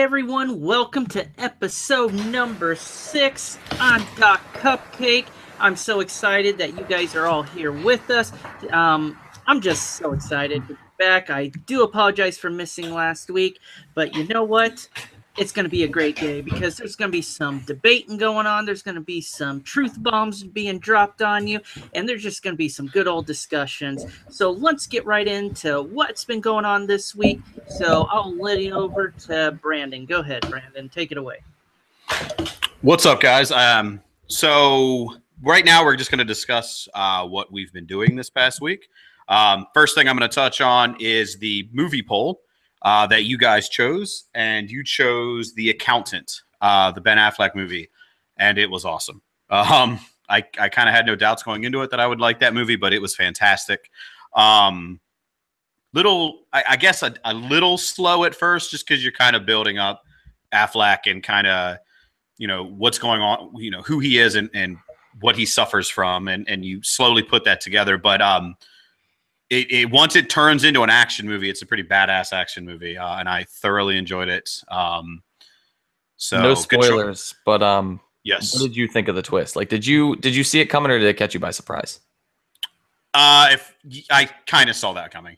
everyone, welcome to episode number 6 on Doc Cupcake. I'm so excited that you guys are all here with us. I'm just so excited to be back. I do apologize for missing last week, but you know what? It's going to be a great day because there's going to be some debating going on. There's going to be some truth bombs being dropped on you, and there's just going to be some good old discussions. So let's get right into what's been going on this week. So I'll let it over to Brandon. Go ahead, Brandon. Take it away. What's up, guys? So right now we're just going to discuss what we've been doing this past week. First thing I'm going to touch on is the movie poll that you guys chose, and you chose The Accountant, the Ben Affleck movie, and it was awesome. I kind of had no doubts going into it that I would like that movie, but it was fantastic. I guess a little slow at first, just because you're kind of building up Affleck and kind of, what's going on, who he is and what he suffers from, and you slowly put that together. But it once it turns into an action movie, it's a pretty badass action movie, and I thoroughly enjoyed it. So no spoilers, but yes. What did you think of the twist? Like, did you see it coming, or did it catch you by surprise? If I kind of saw that coming.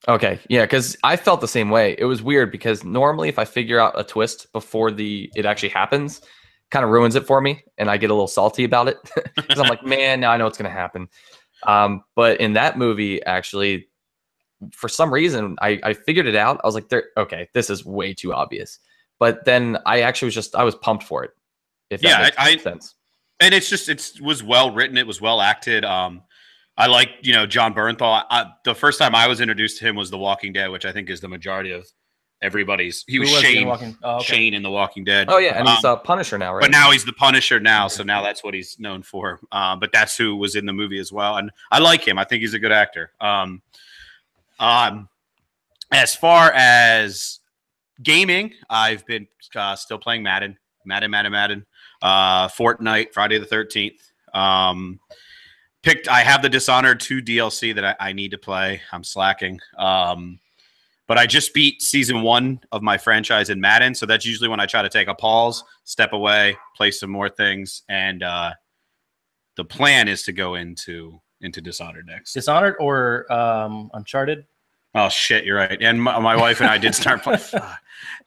Okay, yeah, because I felt the same way. It was weird because normally if I figure out a twist before it actually happens, kind of ruins it for me, and I get a little salty about it because I'm like, man, now I know what's going to happen. But in that movie, actually, for some reason, I figured it out. I was like, okay, this is way too obvious. But then I actually I was pumped for it. If that makes sense. And it was well written. It was well acted. I like, John Bernthal. The first time I was introduced to him was The Walking Dead, which I think is the majority of everybody's. He was Shane. Shane in The Walking Dead. Oh yeah, and he's a Punisher now, right? But now he's the Punisher now, so now that's what he's known for. But that's who was in the movie as well, and I like him. I think he's a good actor. As far as gaming, I've been still playing Madden. Fortnite, Friday the 13th. I have the Dishonored 2 DLC that I need to play. I'm slacking. But I just beat season 1 of my franchise in Madden, so that's usually when I try to take a pause, step away, play some more things, and the plan is to go into Dishonored next. Dishonored or Uncharted? Oh shit, you're right. And my wife and I did start playing.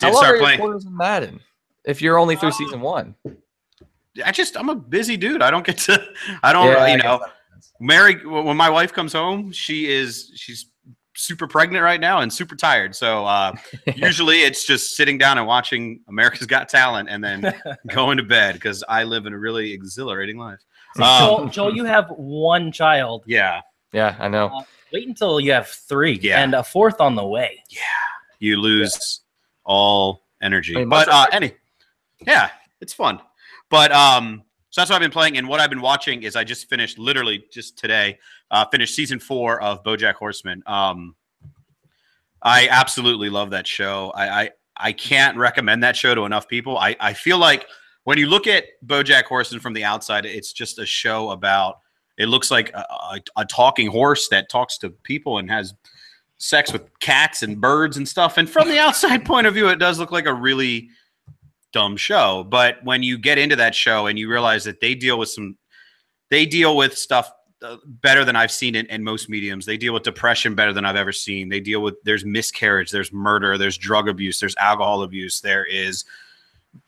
In Madden if you're only through season 1? I'm a busy dude. I don't get to. I don't. Mary, when my wife comes home, she's super pregnant right now and super tired. So usually it's just sitting down and watching America's Got Talent and then going to bed because I live in a really exhilarating life. Joel, you have one child. Yeah, I know. Wait until you have 3 and a 4th on the way. Yeah, you lose all energy. Yeah, it's fun. But so that's what I've been playing, and what I've been watching is I just finished just today, finished season 4 of BoJack Horseman. I absolutely love that show. I can't recommend that show to enough people. I feel like when you look at BoJack Horseman from the outside, it's just a show about. It looks like a talking horse that talks to people and has sex with cats and birds and stuff. And from the outside point of view, it does look like a really dumb show. But when you get into that show and you realize that they deal with stuff better than I've seen in most mediums. They deal with depression better than I've ever seen. There's miscarriage, there's murder, there's drug abuse, there's alcohol abuse, there is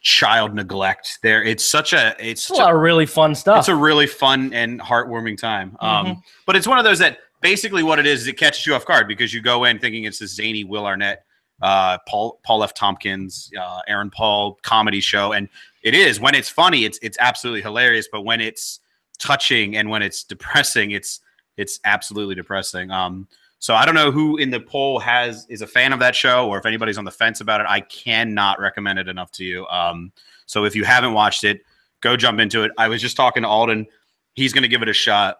child neglect. It's a lot of really fun stuff. It's a really fun and heartwarming time. But it's one of those that basically what it is it catches you off guard because you go in thinking it's this zany Will Arnett, Paul F. Tompkins, Aaron Paul comedy show, and it is. When it's funny, it's absolutely hilarious. But when it's touching and when it's depressing, it's absolutely depressing. So I don't know who in the poll is a fan of that show, or if anybody's on the fence about it. I cannot recommend it enough to you. So if you haven't watched it, go jump into it. I was just talking to Alden. He's going to give it a shot.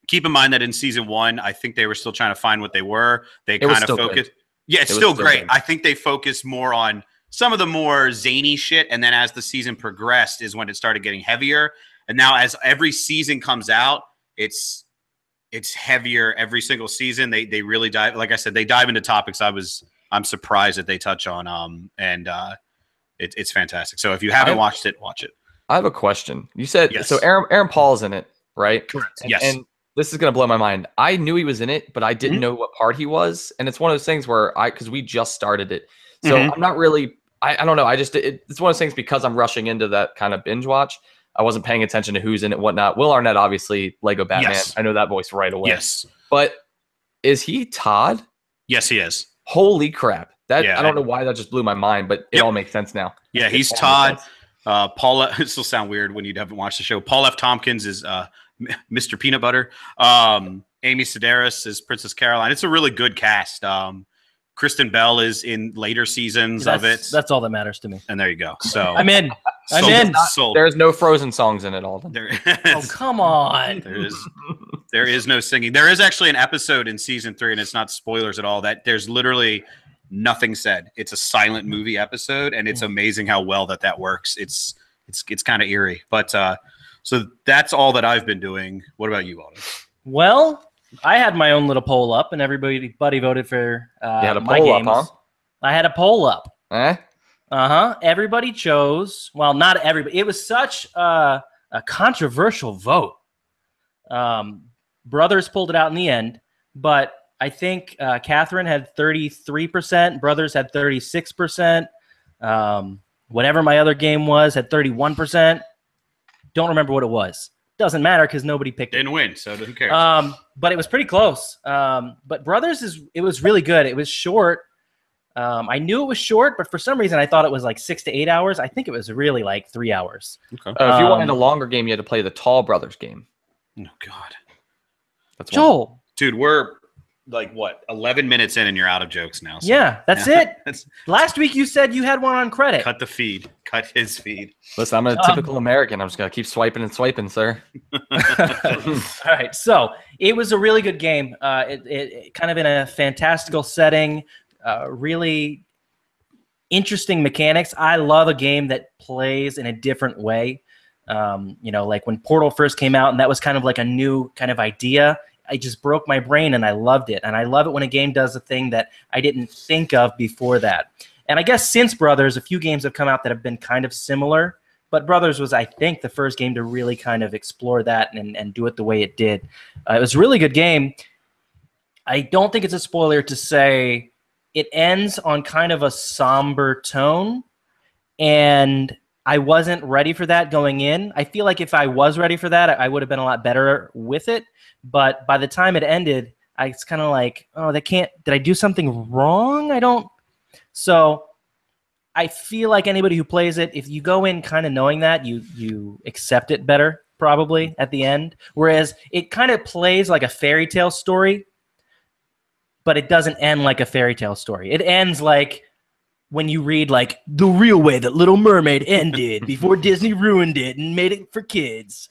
Keep in mind that in season 1, I think they were still trying to find what they were. They kind of focused. Yeah, it's still great. I think they focused more on some of the more zany shit. And then as the season progressed is when it started getting heavier. And now as every season comes out, it's heavier every single season. They really dive, like I said, they dive into topics I'm surprised that they touch on. And It's fantastic. So if you haven't watched it, watch it. I have a question. You said Yes. so. Aaron Paul's in it, right? Correct. And, Yes. And this is gonna blow my mind. I knew he was in it, but I didn't know what part he was. And it's one of those things where because we just started it, so I'm not really. I don't know. It's one of those things because I'm rushing into that kind of binge watch. I wasn't paying attention to who's in it, whatnot. Will Arnett, obviously, Lego Batman. Yes. I know that voice right away. Yes. But is he Todd? Yes, he is. Holy crap! I Yeah, don't know why that just blew my mind, but it Yep. all makes sense now. Yeah, he's It all makes Todd. sense. Paul, it still sound weird when you haven't watched the show. Paul F. Tompkins is Mr. Peanut Butter. Amy Sedaris is Princess Caroline. It's a really good cast. Kristen Bell is in later seasons of it. That's all that matters to me. And there you go. So I'm in. I'm sold, in. sold. There's no Frozen songs in it, Alden. Oh, come on. There is no singing. There is actually an episode in season 3, and it's not spoilers at all, that there's literally nothing said. It's a silent movie episode, and it's amazing how well that works. It's kind of eerie. But so that's all that I've been doing. What about you, Alden? Well, I had my own little poll up, and everybody voted for You had a my poll up, games. huh? I had a poll up. Eh? Everybody chose. Well, not everybody. It was such a controversial vote. Brothers pulled it out in the end, but I think Catherine had 33%. Brothers had 36%. Whatever my other game was had 31%. Don't remember what it was. Doesn't matter because nobody picked it. Didn't win, so who cares? But it was pretty close. But Brothers it was really good. It was short. I knew it was short, but for some reason I thought it was like 6 to 8 hours. I think it was really like 3 hours. Okay. If you wanted a longer game, you had to play the Tall Brothers game. Oh God, That's one. Joel. dude, we're like what 11 minutes in, and you're out of jokes now. So Yeah, that's it. That's- Last week you said you had one on credit. cut the feed. Cut his feed. Listen, I'm a typical American. I'm just gonna keep swiping and swiping, sir. All right, so it was a really good game. It kind of in a fantastical setting, really interesting mechanics. I love a game that plays in a different way. Like when Portal first came out, and that was kind of like a new kind of idea. I just broke my brain, and I loved it. And I love it when a game does a thing that I didn't think of before that. And I guess since Brothers, a few games have come out that have been kind of similar. But Brothers was, I think, the first game to really kind of explore that and do it the way it did. It was a really good game. I don't think it's a spoiler to say it ends on kind of a somber tone. And I wasn't ready for that going in. I feel like if I was ready for that, I would have been a lot better with it. But by the time it ended, it's kind of like, oh, did I do something wrong? So I feel like anybody who plays it, if you go in kind of knowing that, you accept it better probably at the end. Whereas it kind of plays like a fairy tale story, but it doesn't end like a fairy tale story. It ends like when you read like the real way that Little Mermaid ended before Disney ruined it and made it for kids.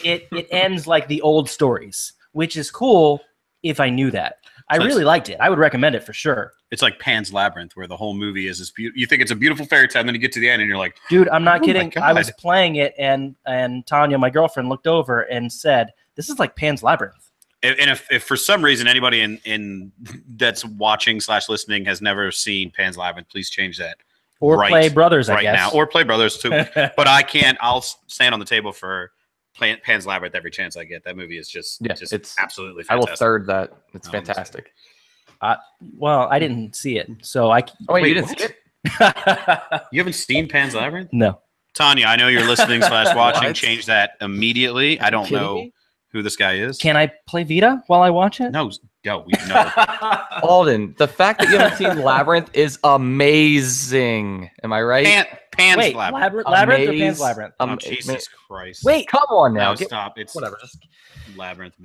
It ends like the old stories, which is cool if I knew that. I really liked it. I would recommend it for sure. It's like Pan's Labyrinth, where the whole movie is this you think it's a beautiful fairy tale, and then you get to the end, and you're like, dude, I'm not Oh my kidding. God. I was playing it, and Tanya, my girlfriend, looked over and said, "This is like Pan's Labyrinth." and if for some reason anybody in that's watching / listening has never seen Pan's Labyrinth, please change that. Or Right- play Brothers, I right guess. now, or play Brothers too. But I can't. I'll stand on the table for Pan's Labyrinth every chance I get. That movie is just it's absolutely I will fantastic. third that. It's Oh, fantastic. Well, I didn't see it, so I. Oh wait, Wait, you didn't what? see it? You haven't seen Pan's Labyrinth? No. Tanya, I know you're listening / watching. What? Change that immediately. I don't kidding know me? who this guy is. Can I play Vita while I watch it? No. Alden, the fact that you haven't seen Labyrinth is amazing. Am I right? Pan's Wait, Labyrinth. Labyrinth or Pan's Labyrinth? Oh, Jesus Christ. Wait, Come on now. No, Get- stop. It's whatever. Just Labyrinth.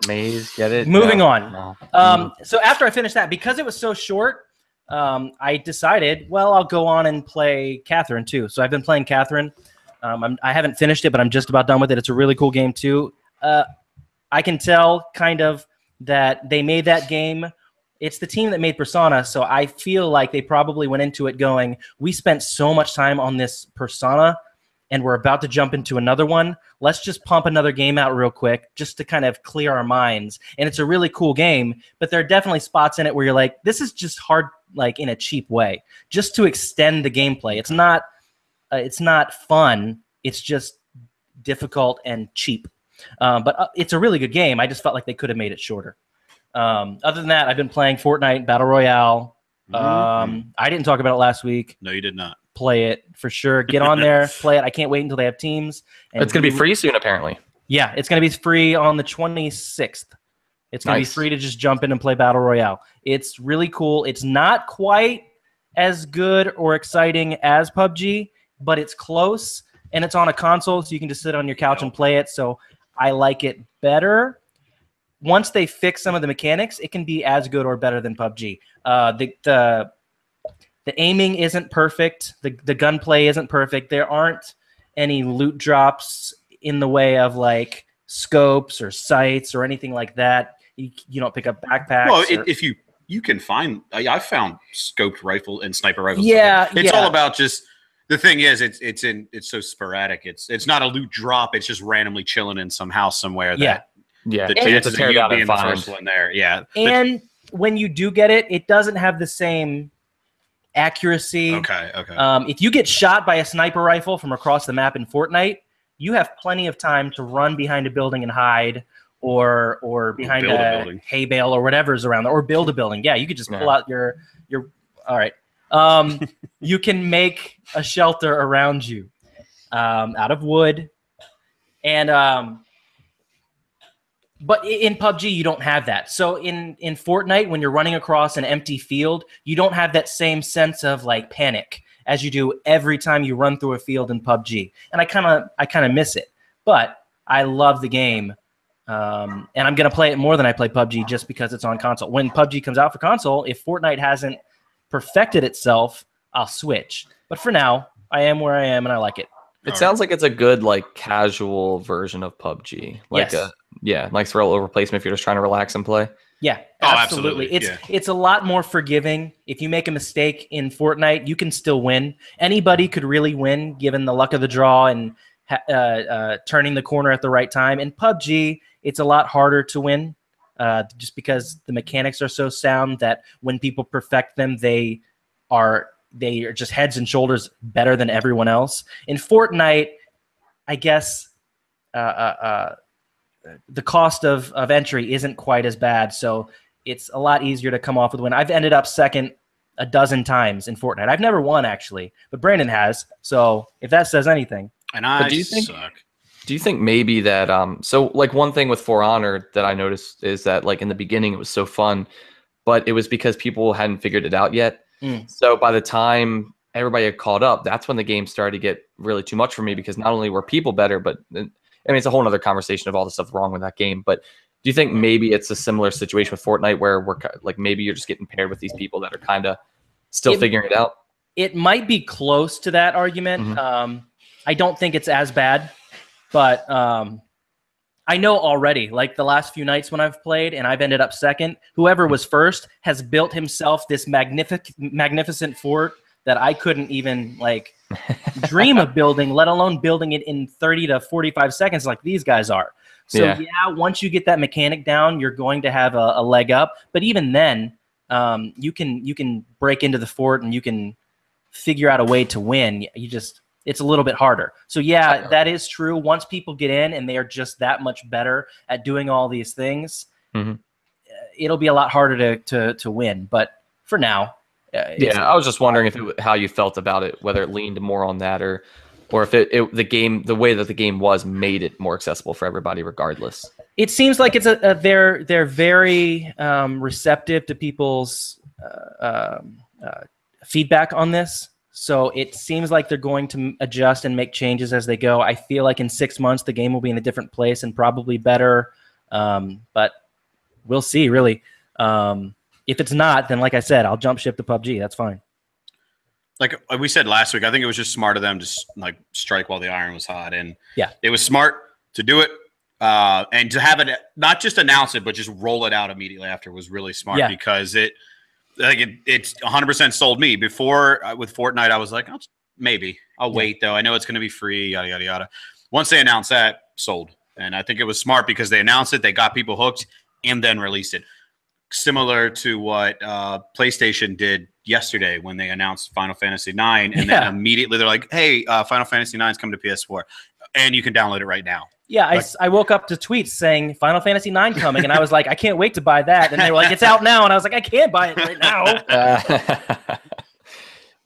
maze. Get it? Moving No, on. no. So after I finished that, because it was so short, I decided, well, I'll go on and play Catherine too. So I've been playing Catherine. I haven't finished it, but I'm just about done with it. It's a really cool game too. I can tell kind of that they made that game. It's the team that made Persona, so I feel like they probably went into it going, we spent so much time on this Persona, and we're about to jump into another one. Let's just pump another game out real quick just to kind of clear our minds. And it's a really cool game, but there are definitely spots in it where you're like, this is just hard. like in a cheap way, just to extend the gameplay. It's not fun. It's just difficult and cheap. But it's a really good game. I just felt like they could have made it shorter. Other than that, I've been playing Fortnite Battle Royale. I didn't talk about it last week. No, you did not. Play it for sure. Get on there, play it. I can't wait until they have teams. And It's going to be free soon, apparently. Yeah, it's going to be free on the 26th. It's going to be free to just jump in and play Battle Royale. It's really cool. It's not quite as good or exciting as PUBG, but it's close, and it's on a console, so you can just sit on your couch and play it. So I like it better. Once they fix some of the mechanics, it can be as good or better than PUBG. The aiming isn't perfect. The gunplay isn't perfect. There aren't any loot drops in the way of like scopes or sights or anything like that. You don't pick up backpacks. Well, if you can find, I've found scoped rifle and sniper rifles. Yeah, it's all about just. The thing is, it's so sporadic. It's not a loot drop. It's just randomly chilling in some house somewhere. Yeah. The So you have to chances tear of it you out being and the find. first one there. Yeah. And when you do get it, it doesn't have the same accuracy. Okay. If you get shot by a sniper rifle from across the map in Fortnite, you have plenty of time to run behind a building and hide, or behind build a a building. hay bale or whatever's around there, or build a building. Yeah, you could just pull out your. All right. You can make a shelter around you out of wood, and but in PUBG you don't have that. So in Fortnite, when you're running across an empty field, you don't have that same sense of like panic as you do every time you run through a field in PUBG. And I kind of miss it, but I love the game. And I'm gonna play it more than I play PUBG just because it's on console. When PUBG comes out for console, if Fortnite hasn't perfected itself, I'll switch. But for now, I am where I am, and I like it. It sounds like it's a good like casual version of PUBG. Like Yes. nice rollover replacement if you're just trying to relax and play. Yeah, Oh, absolutely. absolutely. It's a lot more forgiving. If you make a mistake in Fortnite, you can still win. Anybody could really win given the luck of the draw and turning the corner at the right time. In PUBG, it's a lot harder to win just because the mechanics are so sound that when people perfect them, they are just heads and shoulders better than everyone else. In Fortnite, I guess the cost of entry isn't quite as bad, so it's a lot easier to come off with a win. I've ended up second a dozen times in Fortnite. I've never won, actually, but Brandon has, so if that says anything. And I do you think- suck. Do you think maybe that so like one thing with For Honor that I noticed is that like in the beginning it was so fun, but it was because people hadn't figured it out yet. So by the time everybody had caught up, that's when the game started to get really too much for me, because not only were people better, but I mean it's a whole other conversation of all the stuff wrong with that game. But do you think maybe it's a similar situation with Fortnite where we're like maybe you're just getting paired with these people that are kind of still figuring it out? It might be close to that argument. I don't think it's as bad. But I know already, like the last few nights when I've played and I've ended up second, whoever was first has built himself this magnificent fort that I couldn't even like dream of building, let alone building it in 30 to 45 seconds like these guys are. So yeah, once you get that mechanic down, you're going to have a leg up. But even then, you can break into the fort and you can figure out a way to win. It's a little bit harder. So yeah, that is true. Once people get in and they are just that much better at doing all these things, it'll be a lot harder to win. But for now, I was just wondering how you felt about it, whether it leaned more on that or if the way that the game was made it more accessible for everybody regardless. It seems like it's they're very receptive to people's feedback on this. So it seems like they're going to adjust and make changes as they go. I feel like in 6 months, the game will be in a different place and probably better. But we'll see, really. If it's not, then like I said, I'll jump ship to PUBG. That's fine. Like we said last week, I think it was just smart of them to like strike while the iron was hot. And yeah, it was smart to do it. And to have it, not just announce it, but just roll it out immediately after was really smart because it's 100% sold me. Before with Fortnite, I was like, maybe I'll wait though. I know it's going to be free, yada yada yada. Once they announced that, sold, and I think it was smart because they announced it, they got people hooked, and then released it. Similar to what PlayStation did, yesterday when they announced Final Fantasy IX, and then immediately they're like, "Hey, Final Fantasy IX is coming to PS4, and you can download it right now." Yeah, I woke up to tweets saying Final Fantasy IX coming, and I was like, I can't wait to buy that. And they were like, it's out now, and I was like, I can't buy it right now.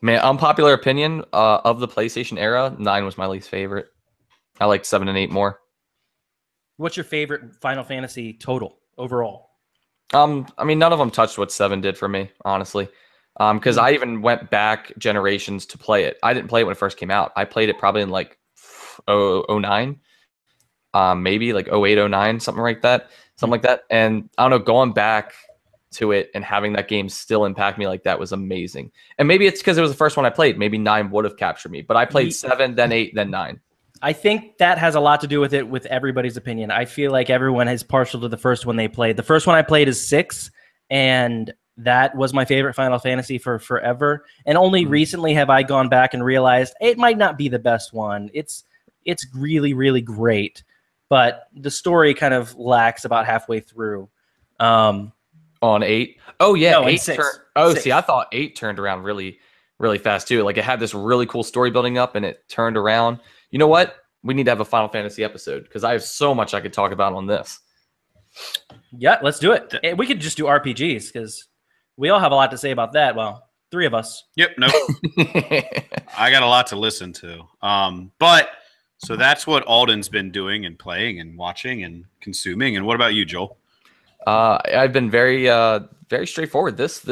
Man, unpopular opinion of the PlayStation era, 9 was my least favorite. I liked 7 and 8 more. What's your favorite Final Fantasy total overall? I mean, none of them touched what 7 did for me, honestly. Because I even went back generations to play it. I didn't play it when it first came out. I played it probably in like 09, maybe like 08, 09, something like that. And I don't know, going back to it and having that game still impact me like that was amazing. And maybe it's because it was the first one I played. Maybe 9 would have captured me. But I played 7, then 8, then 9. I think that has a lot to do with it, with everybody's opinion. I feel like everyone is partial to the first one they played. The first one I played is 6, and that was my favorite Final Fantasy for forever. And only recently have I gone back and realized it might not be the best one. It's really, really great, but the story kind of lacks about halfway through. On 8? Oh, yeah. No, 8 6. See, I thought 8 turned around really, really fast, too. Like, it had this really cool story building up, and it turned around. You know what? We need to have a Final Fantasy episode because I have so much I could talk about on this. Yeah, let's do it. And we could just do RPGs because we all have a lot to say about that. Well, 3 of us. Yep. Nope. I got a lot to listen to. But so that's what Alden's been doing and playing and watching and consuming. And what about you, Joel? I've been very straightforward this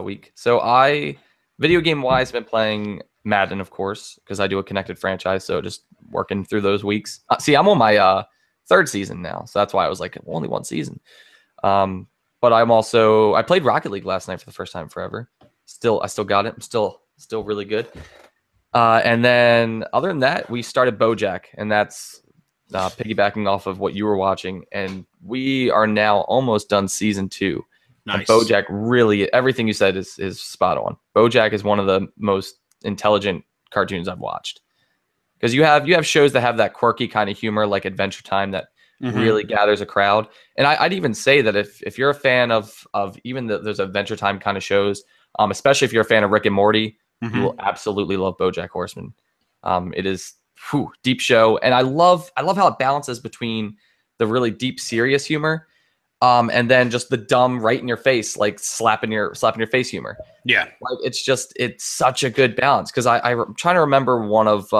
week. So video game wise, been playing Madden, of course, because I do a connected franchise. So just working through those weeks. See, I'm on my 3rd season now, so that's why I was like only 1 season. But I played Rocket League last night for the first time forever. I still got it. I'm still really good. And then other than that, we started BoJack, and that's piggybacking off of what you were watching, and we are now almost done season 2. Nice. And BoJack really, everything you said is spot on. BoJack is one of the most intelligent cartoons I've watched, because you have shows that have that quirky kind of humor like Adventure Time that really gathers a crowd. And I'd even say that if you're a fan of even those Adventure Time kind of shows, especially if you're a fan of Rick and Morty, you will absolutely love BoJack Horseman. It is deep show, and I love how it balances between the really deep serious humor and then just the dumb right in your face, like slapping your face humor. Yeah, like it's such a good balance, because I'm trying to remember one of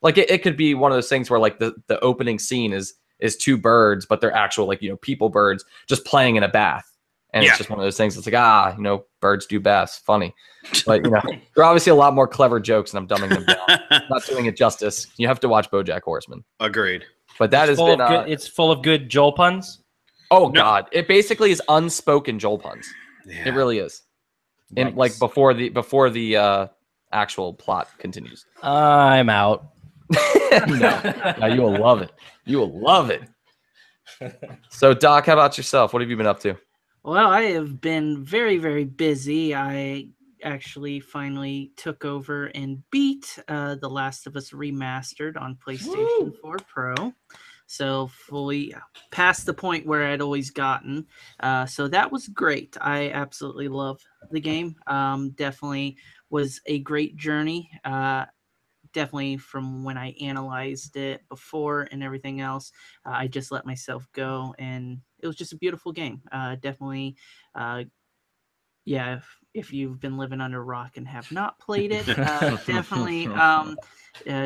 like it could be one of those things where like the opening scene is 2 birds, but they're actual like people birds just playing in a bath. And it's just one of those things. It's like, birds do baths. Funny. But, there are obviously a lot more clever jokes, and I'm dumbing them down. Not doing it justice. You have to watch BoJack Horseman. Agreed. But that has been... it's full of good Joel puns? Oh, no. God. It basically is unspoken Joel puns. Yeah. It really is. And like before the actual plot continues. I'm out. No, you will love it. You will love it. So, Doc, how about yourself? What have you been up to? Well, I have been very, very busy. I actually finally took over and beat The Last of Us Remastered on PlayStation 4 Pro. So fully past the point where I'd always gotten. So that was great. I absolutely love the game. Definitely was a great journey. Definitely from when I analyzed it before and everything else, I just let myself go, and it was just a beautiful game. Definitely, if you've been living under a rock and have not played it, definitely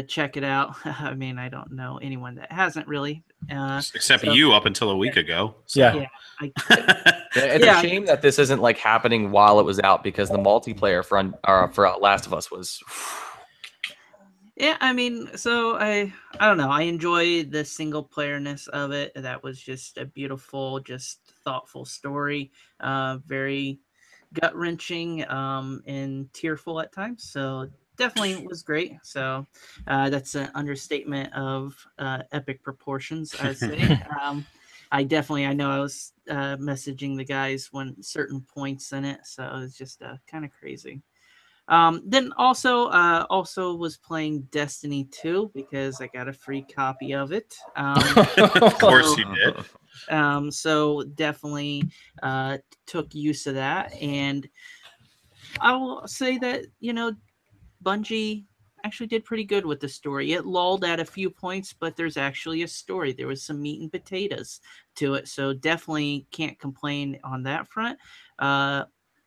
check it out. I mean, I don't know anyone that hasn't really. Except you up until a week ago. So. Yeah. It's a shame that this isn't like happening while it was out, because the multiplayer for Last of Us was... Yeah, I mean, so I don't know. I enjoy the single playerness of it. That was just a beautiful, just thoughtful story. Very gut wrenching and tearful at times. So definitely was great. So that's an understatement of epic proportions, I'd say. I know I was messaging the guys when certain points in it. So it was just kind of crazy. Then also was playing Destiny 2 because I got a free copy of it. Of course you did. So definitely took use of that. And I will say that, Bungie actually did pretty good with the story. It lulled at a few points, but there's actually a story. There was some meat and potatoes to it, so definitely can't complain on that front.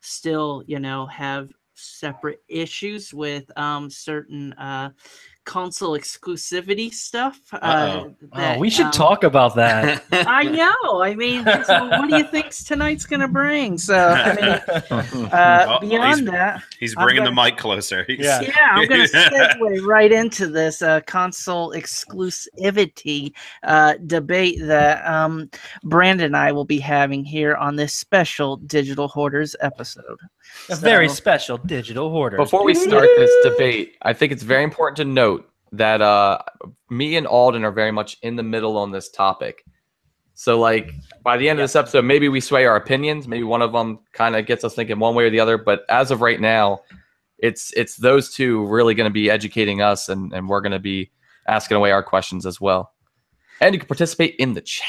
Still, have separate issues with certain console exclusivity stuff. We should talk about that. I know. I mean, so what do you think's tonight's going to bring? So, I mean, beyond that, he's bringing the mic closer. Yeah, I'm going to segue right into this console exclusivity debate that Brandon and I will be having here on this special Digital Hoarders episode. A very special Digital Hoarders. Before we start this debate, I think it's very important to note that me and Alden are very much in the middle on this topic. So, like, by the end of this episode, maybe we sway our opinions. Maybe one of them kind of gets us thinking one way or the other. But as of right now, it's those two really going to be educating us, and we're going to be asking away our questions as well. And you can participate in the chat.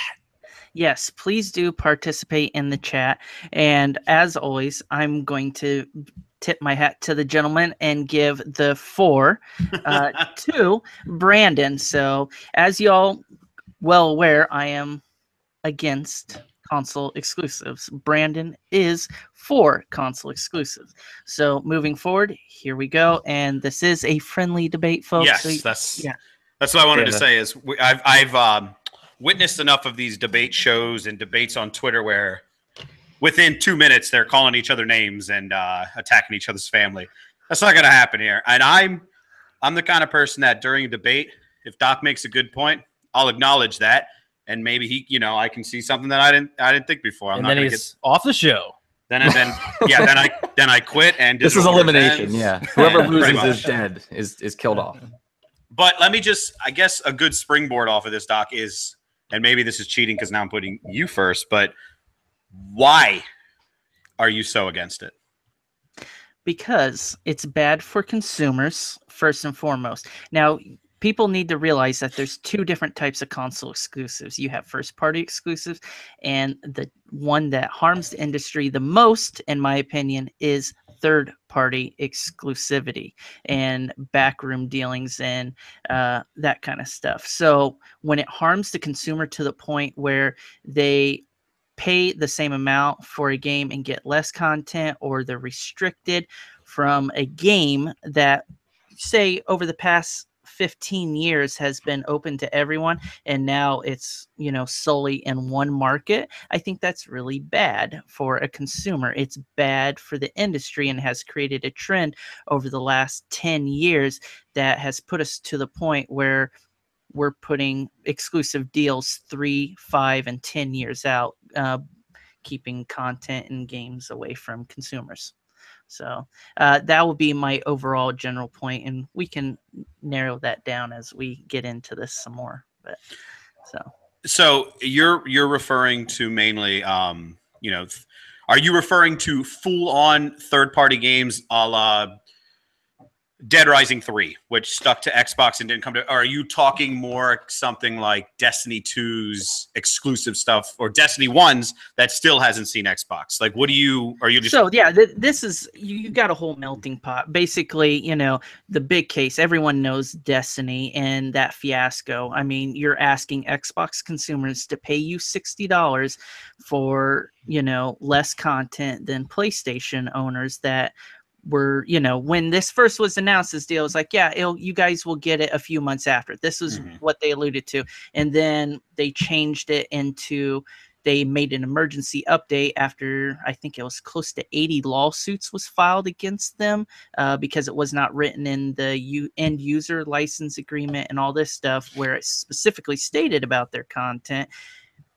Yes, please do participate in the chat. And as always, I'm going to tip my hat to the gentleman and give the 4 to Brandon. So as y'all well aware, I am against console exclusives. Brandon is for console exclusives. So moving forward, here we go. And this is a friendly debate, folks. Yes, that's what I wanted to say is I've witnessed enough of these debate shows and debates on Twitter where within 2 minutes they're calling each other names and attacking each other's family. That's not going to happen here. And I'm the kind of person that during a debate, if Doc makes a good point, I'll acknowledge that, and maybe I can see something that I didn't think before. And then he's off the show. Then I quit. And this is elimination. Yeah, whoever loses is dead. Is killed off. But let me just, I guess, a good springboard off of this, Doc, is, and maybe this is cheating because now I'm putting you first, but why are you so against it? Because it's bad for consumers, first and foremost. Now, people need to realize that there's 2 different types of console exclusives. You have first-party exclusives, and the one that harms the industry the most, in my opinion, is third-party exclusivity and backroom dealings and that kind of stuff. So when it harms the consumer to the point where they pay the same amount for a game and get less content, or they're restricted from a game that, say, over the past 15 years has been open to everyone, and now it's solely in one market, I think that's really bad for a consumer. It's bad for the industry and has created a trend over the last 10 years that has put us to the point where we're putting exclusive deals 3, 5, and 10 years out, keeping content and games away from consumers. So that will be my overall general point, and we can narrow that down as we get into this some more. But so you're referring to mainly, are you referring to full-on third-party games a la Dead Rising 3, which stuck to Xbox and didn't come to, or are you talking more something like Destiny 2's exclusive stuff, or Destiny 1's that still hasn't seen Xbox? Like, are you just... So, yeah, this is, you got a whole melting pot. Basically, the big case, everyone knows Destiny and that fiasco. I mean, you're asking Xbox consumers to pay you $60 for, less content than PlayStation owners that were, when this first was announced, this deal was like, you guys will get it a few months after. This is what they alluded to. And then they changed it into, they made an emergency update after, I think it was close to 80 lawsuits was filed against them because it was not written in the end user license agreement and all this stuff where it specifically stated about their content.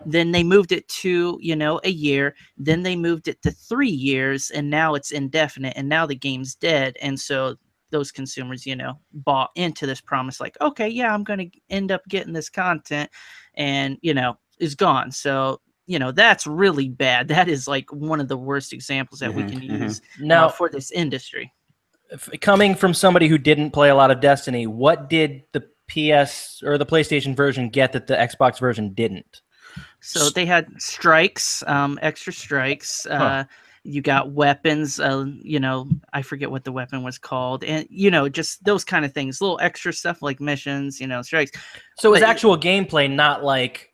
Then they moved it to, a year. Then they moved it to 3 years, and now it's indefinite, and now the game's dead. And so those consumers, bought into this promise like, okay, yeah, I'm going to end up getting this content, and, is gone. So, that's really bad. That is like one of the worst examples that we can use now for this industry. Coming from somebody who didn't play a lot of Destiny, what did the PS or the PlayStation version get that the Xbox version didn't? So they had strikes, extra strikes. you got weapons, you know, I forget what the weapon was called, and just those kind of things, little extra stuff like missions, strikes. So it was But- actual gameplay, not like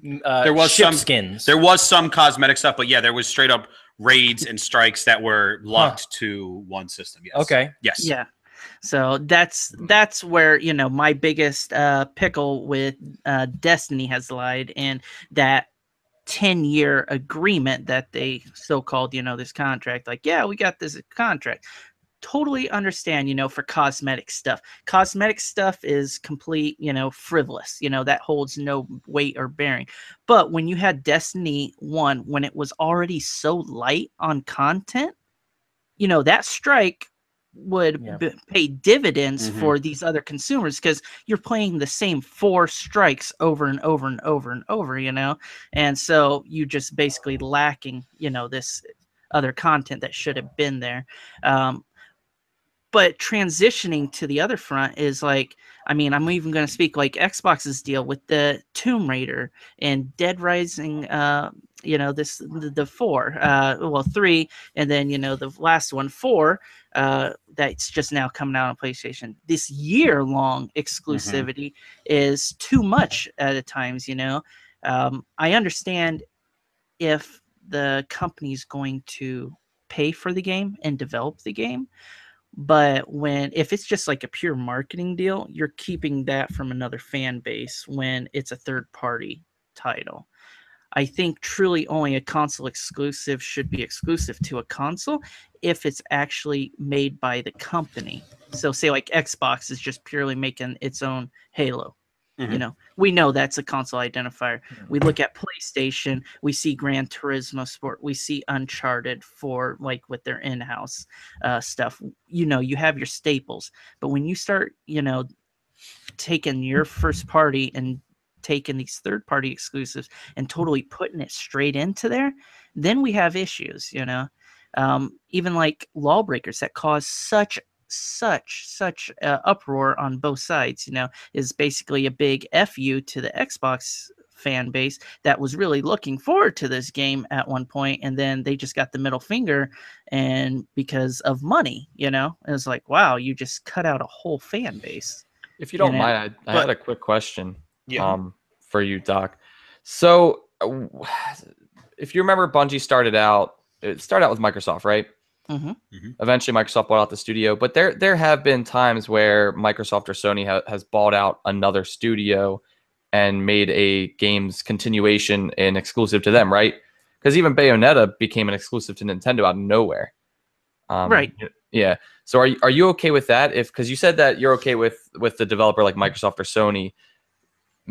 There was ship some skins. There was some cosmetic stuff, but yeah, there was straight up raids and strikes that were locked to one system. Yes. Okay. Yes. Yeah. So that's where my biggest pickle with Destiny has lied, and that 10-year agreement that they so-called this contract, like, yeah, we got this contract. Totally understand, for cosmetic stuff is complete, frivolous, that holds no weight or bearing. But when you had Destiny 1, when it was already so light on content, that strike would pay dividends for these other consumers, because you're playing the same 4 strikes over and over and over and over, and so you just basically lacking, this other content that should have been there. But transitioning to the other front is like, I'm even going to speak like Xbox's deal with the Tomb Raider and Dead Rising, the 4, 3, and then, the last one, 4, that's just now coming out on PlayStation. This year-long exclusivity is too much at times, I understand if the company's going to pay for the game and develop the game, but if it's just like a pure marketing deal, you're keeping that from another fan base when it's a third-party title. I think truly only a console exclusive should be exclusive to a console if it's actually made by the company. So say like Xbox is just purely making its own Halo. We know that's a console identifier. We look at PlayStation, we see Gran Turismo Sport, we see Uncharted for like with their in-house stuff. You have your staples, but when you start, taking your first party and taking these third-party exclusives and totally putting it straight into there, then we have issues. Even like Lawbreakers that caused such uproar on both sides, is basically a big FU to the Xbox fan base that was really looking forward to this game at one point, and then they just got the middle finger, and because of money, it was like, wow, you just cut out a whole fan base. If you don't mind, I had a quick question for you, Doc. So if you remember, Bungie started out with Microsoft, right? Eventually Microsoft bought out the studio, but there have been times where Microsoft or Sony has bought out another studio and made a game's continuation an exclusive to them, right? Because even Bayonetta became an exclusive to Nintendo out of nowhere. Right. Yeah. So are you okay with that? Because you said that you're okay with the developer like Microsoft or Sony,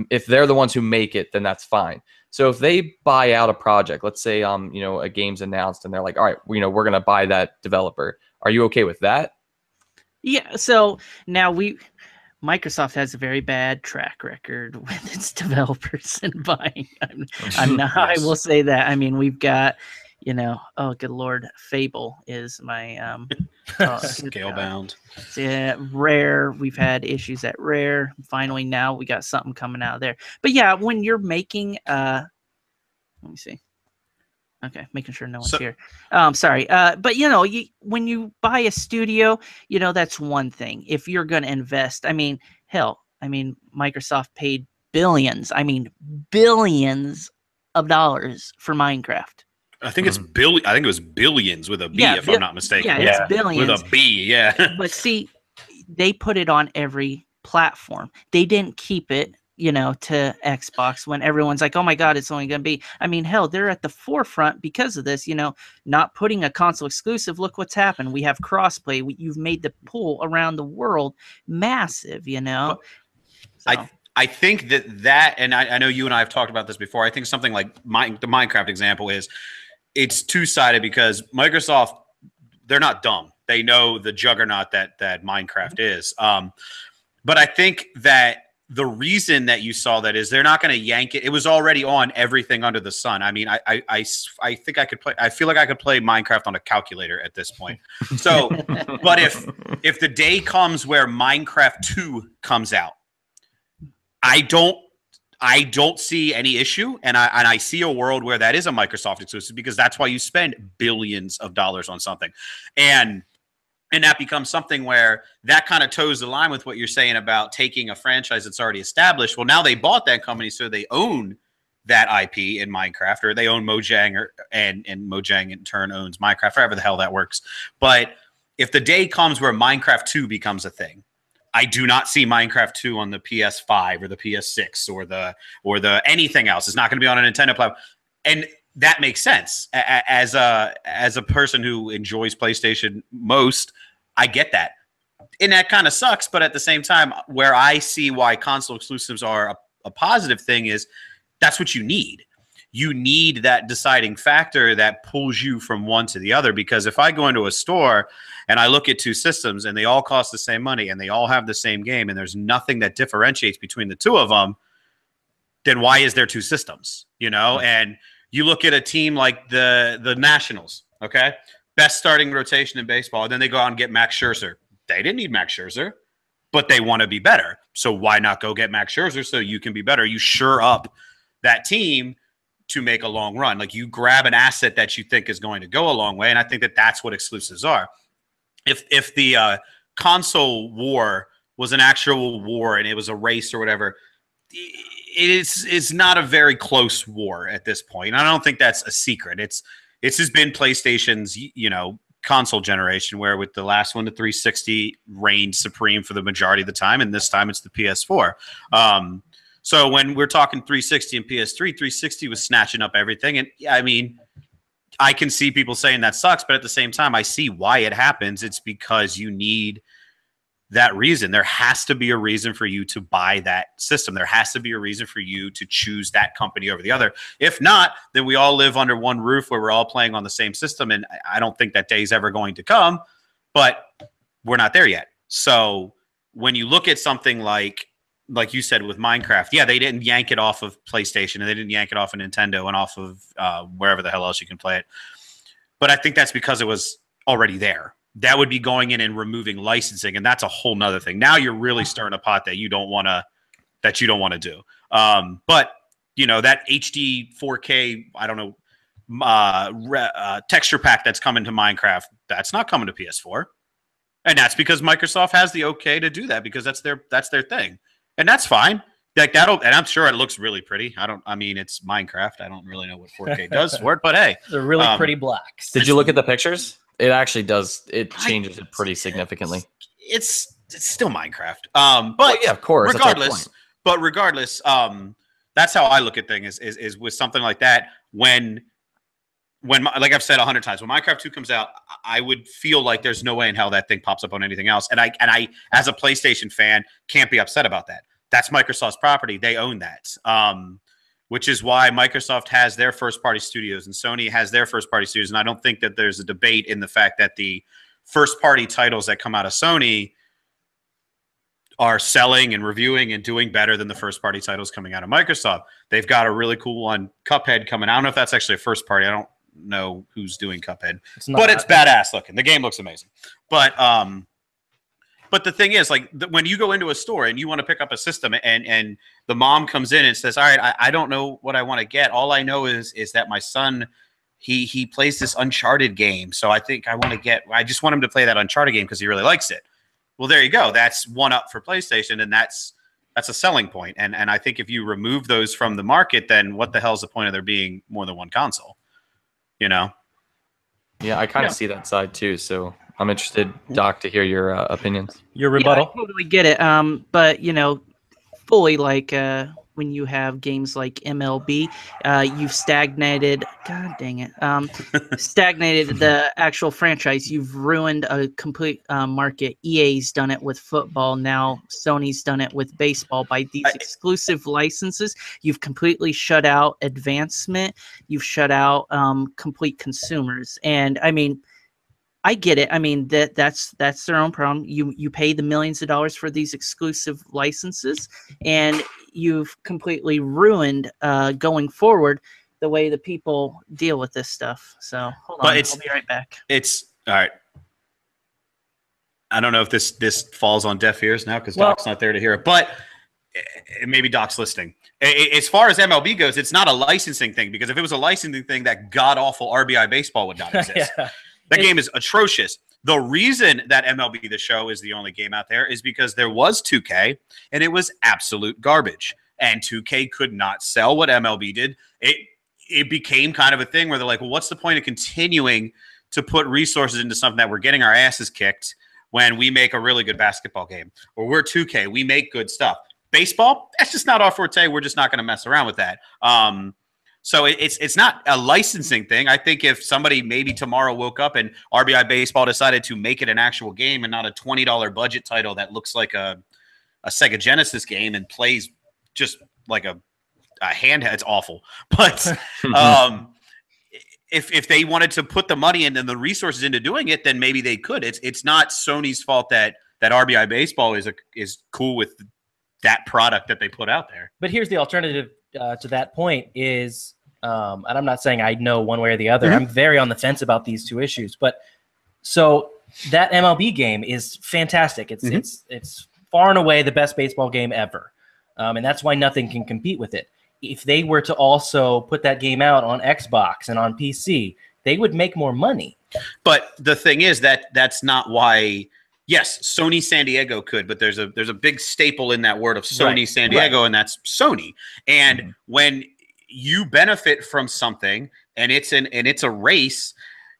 if they're the ones who make it, then that's fine. So if they buy out a project, let's say a game's announced and they're like, all right, we're going to buy that developer. Are you okay with that? Yeah. So now Microsoft has a very bad track record with its developers and buying. I'm not. I will say that. We've got, oh good Lord, Fable is my Scalebound. Yeah, Rare. We've had issues at Rare. Finally, now we got something coming out of there. But yeah, when you're making, let me see. Okay, making sure no one's here. Sorry. But when you buy a studio, that's one thing. If you're going to invest, Microsoft paid billions of dollars for Minecraft. I think it's billion. I think it was billions with a B, if I'm not mistaken. Yeah, it's billions with a B. Yeah. But see, they put it on every platform. They didn't keep it, to Xbox when everyone's like, oh my God, it's only going to be. Hell, they're at the forefront because of this. Not putting a console exclusive. Look what's happened. We have crossplay. You've made the pool around the world massive. So. I think that, and I know you and I have talked about this before. I think something like the Minecraft example is. It's two-sided because Microsoft, they're not dumb. They know the juggernaut that Minecraft is. But I think that the reason that you saw that is they're not going to yank it. It was already on everything under the sun. I think I could play. I feel like I could play Minecraft on a calculator at this point. So, but if the day comes where Minecraft 2 comes out, I I don't see any issue, and I see a world where that is a Microsoft exclusive, because that's why you spend billions of dollars on something, and that becomes something where that kind of toes the line with what you're saying about taking a franchise that's already established. Well, now they bought that company, so they own that IP in Minecraft, or they own Mojang, and Mojang in turn owns Minecraft, however the hell that works. But if the day comes where Minecraft 2 becomes a thing, I do not see Minecraft 2 on the PS5 or the PS6 or the anything else. It's not going to be on a Nintendo platform, and that makes sense. As a person who enjoys PlayStation most, I get that, and that kind of sucks. But at the same time, where I see why console exclusives are a positive thing is that's what you need. You need that deciding factor that pulls you from one to the other. Because if I go into a store and I look at two systems and they all cost the same money and they all have the same game and there's nothing that differentiates between the two of them, then why is there two systems? You know, and you look at a team like the Nationals, okay? Best starting rotation in baseball. And then they go out and get Max Scherzer. They didn't need Max Scherzer, but they want to be better. So why not go get Max Scherzer so you can be better? You shore up that team to make a long run. Like, you grab an asset that you think is going to go a long way, and I think that that's what exclusives are. If the console war was an actual war and it was a race or whatever, it's not a very close war at this point. I don't think that's a secret. It's just been PlayStation's console generation, where with the last one, the 360 reigned supreme for the majority of the time, and this time it's the PS4. So when we're talking 360 and PS3, 360 was snatching up everything. And yeah, I mean, I can see people saying that sucks, but at the same time, I see why it happens. It's because you need that reason. There has to be a reason for you to buy that system. There has to be a reason for you to choose that company over the other. If not, then we all live under one roof where we're all playing on the same system. And I don't think that day's ever going to come, but we're not there yet. So when you look at something like you said with Minecraft, yeah, they didn't yank it off of PlayStation and they didn't yank it off of Nintendo and off of wherever the hell else you can play it. But I think that's because it was already there. That would be going in and removing licensing, and that's a whole nother thing. Now you're really stirring a pot that you don't want to do. But that HD 4K, I don't know, texture pack that's coming to Minecraft, that's not coming to PS4, and that's because Microsoft has the okay to do that, because that's their thing. And that's fine. Like and I'm sure it looks really pretty. I mean, it's Minecraft. I don't really know what 4K does for it, but hey. They're really pretty blacks. Did you look at the pictures? It actually does. It changes it pretty significantly. It's still Minecraft. But well, yeah, of course. Regardless, that's how I look at things is with something like that. When like I've said 100 times, when Minecraft 2 comes out, I would feel like there's no way in hell that thing pops up on anything else. And I as a PlayStation fan, can't be upset about that. That's Microsoft's property. They own that. Which is why Microsoft has their first-party studios and Sony has their first-party studios. And I don't think that there's a debate in the fact that the first-party titles that come out of Sony are selling and reviewing and doing better than the first-party titles coming out of Microsoft. They've got a really cool one, Cuphead, coming out. I don't know if that's actually a first-party. I don't know who's doing Cuphead, but it's badass looking. The game looks amazing. But the thing is, like, when you go into a store and you want to pick up a system and the mom comes in and says, all right, I don't know what I want to get. All I know is that my son, he plays this Uncharted game. So I think I just want him to play that Uncharted game because he really likes it. Well, there you go. That's one up for PlayStation, and that's a selling point. And I think if you remove those from the market, then what the hell is the point of there being more than one console? Yeah, I kind of see that side too. So I'm interested, Doc, to hear your opinions. Your rebuttal. Yeah, I totally get it. But fully, like when you have games like MLB, you've stagnated. God dang it! Stagnated the actual franchise. You've ruined a complete market. EA's done it with football. Now Sony's done it with baseball. By these exclusive licenses, you've completely shut out advancement. You've shut out complete consumers. And I mean, I get it. I mean, that's their own problem. You pay the millions of dollars for these exclusive licenses, and you've completely ruined going forward the way the people deal with this stuff. So hold on, I'll be right back. It's all right. I don't know if this falls on deaf ears now because Doc's not there to hear it, but maybe Doc's listening. As far as MLB goes, it's not a licensing thing, because if it was a licensing thing, that god awful RBI baseball would not exist. Yeah. That game is atrocious. The reason that MLB The Show is the only game out there is because there was 2K, and it was absolute garbage. And 2K could not sell what MLB did. It became kind of a thing where they're like, well, what's the point of continuing to put resources into something that we're getting our asses kicked when we make a really good basketball game? Or we're 2K, we make good stuff. Baseball, that's just not our forte. We're just not going to mess around with that. So it's not a licensing thing. I think if somebody maybe tomorrow woke up and RBI Baseball decided to make it an actual game and not a $20 budget title that looks like a Sega Genesis game and plays just like a handheld, it's awful. But if they wanted to put the money and the resources into doing it, then maybe they could. It's not Sony's fault that RBI Baseball is cool with that product that they put out there. But here's the alternative to that point is, and I'm not saying I know one way or the other. Mm-hmm. I'm very on the fence about these two issues. But so that MLB game is fantastic. It's far and away the best baseball game ever, and that's why nothing can compete with it. If they were to also put that game out on Xbox and on PC, they would make more money. But the thing is that's not why. Yes, Sony San Diego could, but there's a big staple in that word of Sony Right, San Diego, right. and that's Sony. And when you benefit from something and it's a race,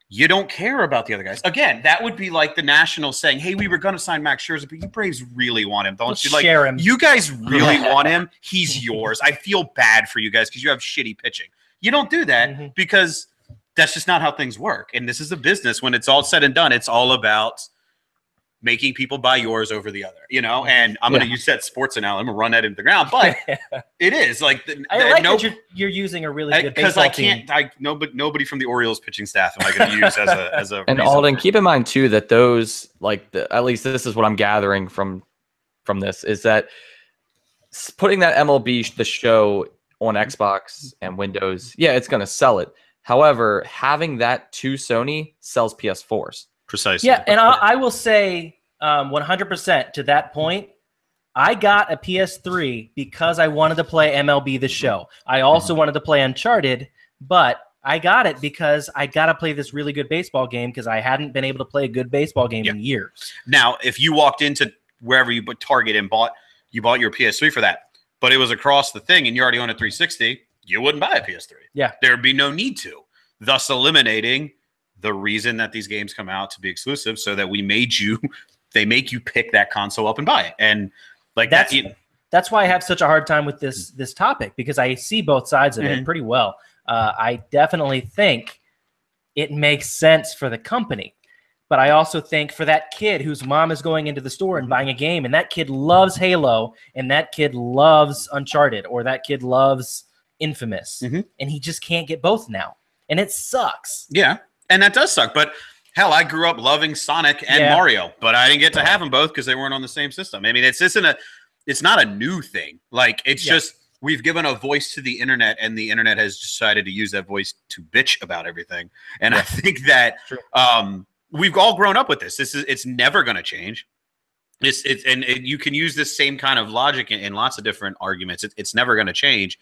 you don't care about the other guys. Again, that would be like the Nationals saying, "Hey, we were going to sign Max Scherzer, but you Braves really want him, don't Let's you? Like, share him." you guys really want him. He's yours. I feel bad for you guys because you have shitty pitching. You don't do that because that's just not how things work. And this is a business. When it's all said and done, it's all about making people buy yours over the other, and I'm going to use that sports analogy. I'm going to run that into the ground, but it is like, I like that you're using a really good because baseball I can't, nobody from the Orioles pitching staff am I going to use as a And reason. Alden, keep in mind too that those, at least this is what I'm gathering from this, is that putting that MLB The Show on Xbox and Windows, it's going to sell it. However, having that to Sony sells PS4s. Precisely. Yeah, and I will say 100% to that point, I got a PS3 because I wanted to play MLB The Show. I also wanted to play Uncharted, but I got it because I got to play this really good baseball game because I hadn't been able to play a good baseball game in years. Now, if you walked into wherever you put Target and bought your PS3 for that, but it was across the thing and you already own a 360, you wouldn't buy a PS3. Yeah. There'd be no need to, thus eliminating the reason that these games come out to be exclusive, so that they make you pick that console up and buy it. And like that's why I have such a hard time with this topic, because I see both sides of it pretty well. I definitely think it makes sense for the company, but I also think for that kid whose mom is going into the store and buying a game, and that kid loves Halo, and that kid loves Uncharted, or that kid loves Infamous, and he just can't get both now, and it sucks. Yeah. And that does suck, but hell, I grew up loving Sonic and Mario, but I didn't get to have them both because they weren't on the same system. I mean, it's not a new thing. Like, it's just, we've given a voice to the internet, and the internet has decided to use that voice to bitch about everything. And I think that we've all grown up with this. It's never going to change. And you can use this same kind of logic in lots of different arguments. It's never going to change.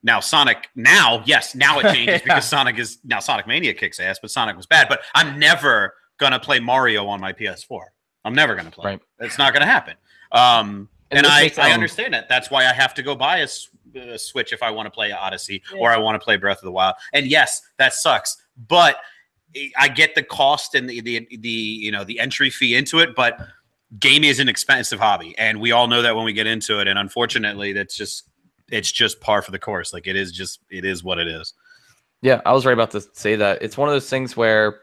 Now Sonic, now it changes because Sonic Mania kicks ass, but Sonic was bad. But I'm never gonna play Mario on my PS4. I'm never gonna play. Right. It's not gonna happen. And I understand that. That's why I have to go buy a Switch if I want to play Odyssey or I want to play Breath of the Wild. And yes, that sucks, but I get the cost and the entry fee into it. But gaming is an expensive hobby, and we all know that when we get into it. And unfortunately, it's just par for the course. Like, it is what it is. Yeah, I was right about to say that. It's one of those things where,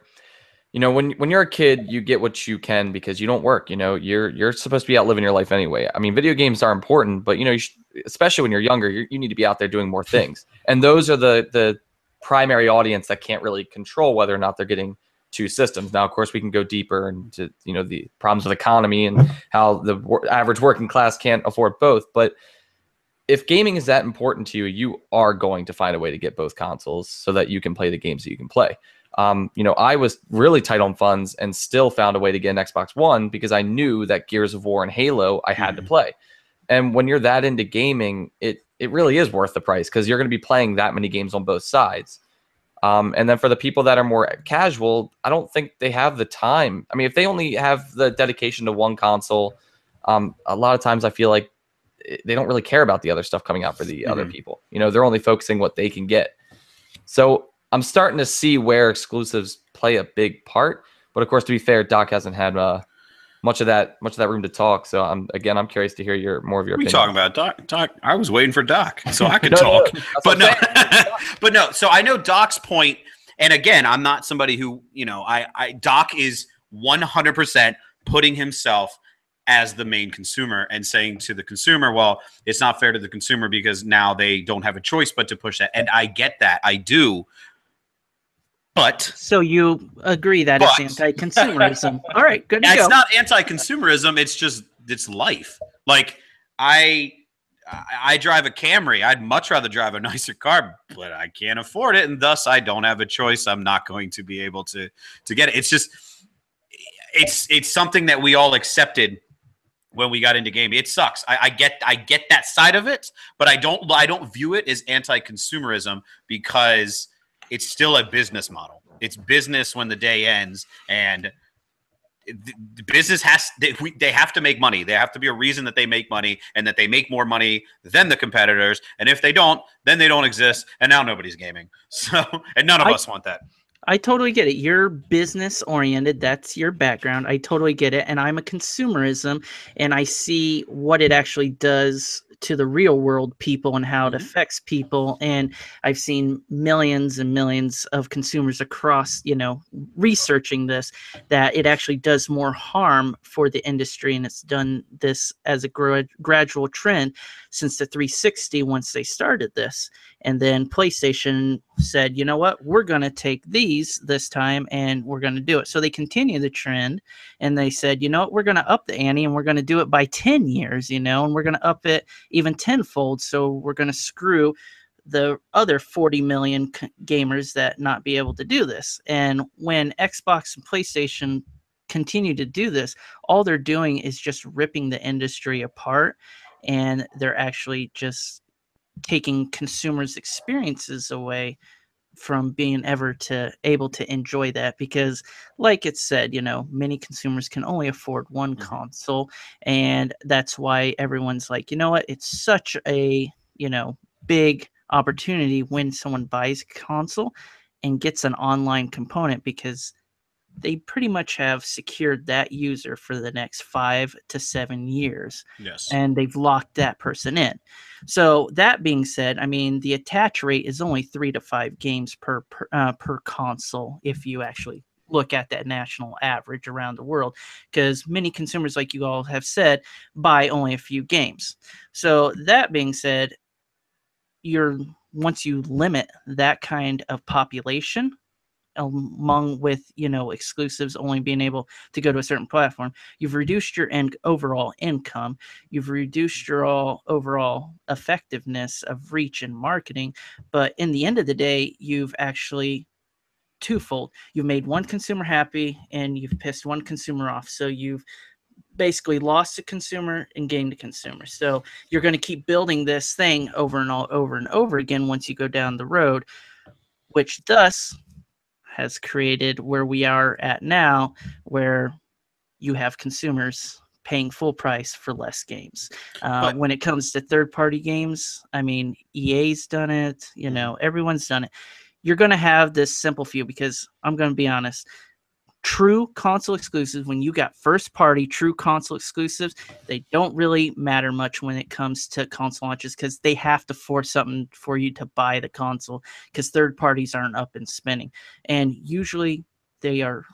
when you're a kid, you get what you can because you don't work. You're supposed to be out living your life anyway. I mean, video games are important, but especially when you're younger, you need to be out there doing more things. And those are the primary audience that can't really control whether or not they're getting two systems. Now, of course, we can go deeper into the problems of economy and how the average working class can't afford both, but if gaming is that important to you, you are going to find a way to get both consoles so that you can play the games that you can play. I was really tight on funds and still found a way to get an Xbox One because I knew that Gears of War and Halo I had to play. And when you're that into gaming, it really is worth the price because you're going to be playing that many games on both sides. And then for the people that are more casual, I don't think they have the time. I mean, if they only have the dedication to one console, a lot of times I feel like they don't really care about the other stuff coming out for the other people. You know, they're only focusing what they can get. So I'm starting to see where exclusives play a big part. But of course, to be fair, Doc hasn't had much of that room to talk. So I'm curious to hear more of your opinion. What are you talking about, Doc? I was waiting for Doc so I could talk. But no, but no. So I know Doc's point, and again, I'm not somebody who, you know, Doc is 100% putting himself as the main consumer and saying to the consumer, well, it's not fair to the consumer because now they don't have a choice but to push that. And I get that. I do. But so you agree that it's anti-consumerism. All right, good to go. It's not anti-consumerism. It's life. Like I drive a Camry. I'd much rather drive a nicer car, but I can't afford it, and thus I don't have a choice. I'm not going to be able to get it. It's just it's something that we all accepted when we got into gaming. It sucks. I get that side of it, but I don't view it as anti-consumerism because it's still a business model. It's business when the day ends, and the business they have to make money. There have to be a reason that they make money and that they make more money than the competitors. And if they don't, then they don't exist. And now nobody's gaming. So, and none of us want that. I totally get it. You're business oriented. That's your background. I totally get it. And I'm a consumerism, and I see what it actually does to the real world people and how it affects people. And I've seen millions and millions of consumers across, you know, researching this, that it actually does more harm for the industry. And it's done this as a gradual trend since the 360 once they started this. And then PlayStation said, you know what, we're going to take these this time and we're going to do it. So they continue the trend, and they said, you know what, we're going to up the ante and we're going to do it by 10 years, you know, and we're going to up it even tenfold. So we're going to screw the other 40 million gamers that not be able to do this. And when Xbox and PlayStation continue to do this, all they're doing is just ripping the industry apart, and they're actually just taking consumers' experiences away from being able to enjoy that. Because like it said, you know, many consumers can only afford one console, and that's why everyone's like, you know what, it's such a, you know, big opportunity when someone buys a console and gets an online component, because they pretty much have secured that user for the next 5 to 7 years. Yes. And they've locked that person in. So that being said, I mean, the attach rate is only 3 to 5 games per console if you actually look at that national average around the world, because many consumers, like you all have said, buy only a few games. So that being said, once you limit that kind of population, along with, you know, exclusives only being able to go to a certain platform, you've reduced your overall income, you've reduced your overall effectiveness of reach and marketing. But in the end of the day, you've actually twofold. You've made one consumer happy and you've pissed one consumer off. So you've basically lost a consumer and gained a consumer. So you're going to keep building this thing over and over again once you go down the road, which thus has created where we are at now, where you have consumers paying full price for less games. When it comes to third-party games, I mean, EA's done it, you know, everyone's done it. You're going to have this simple few, because I'm going to be honest, true console exclusives, when you got first-party true console exclusives, they don't really matter much when it comes to console launches, because they have to force something for you to buy the console, because third parties aren't up and spinning. And usually they are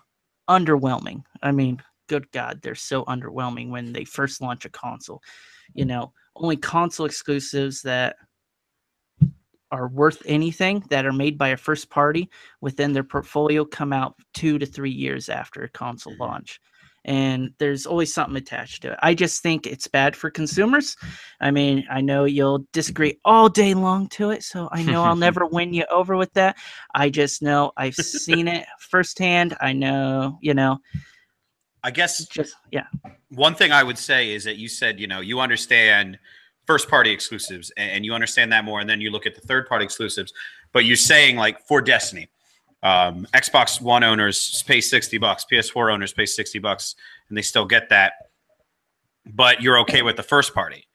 underwhelming. I mean, good God, they're so underwhelming when they first launch a console. You know, only console exclusives that are worth anything that are made by a first party within their portfolio come out 2 to 3 years after a console launch. And there's always something attached to it. I just think it's bad for consumers. I mean, I know you'll disagree all day long to it, so I know I'll never win you over with that. I just know I've seen it firsthand. I know, you know, I guess Just yeah. one thing I would say is that you said, you understand first party exclusives and you understand that more. And then you look at the third party exclusives, but you're saying like for Destiny, Xbox One owners pay $60, PS4 owners pay $60, and they still get that. But you're okay with the first party,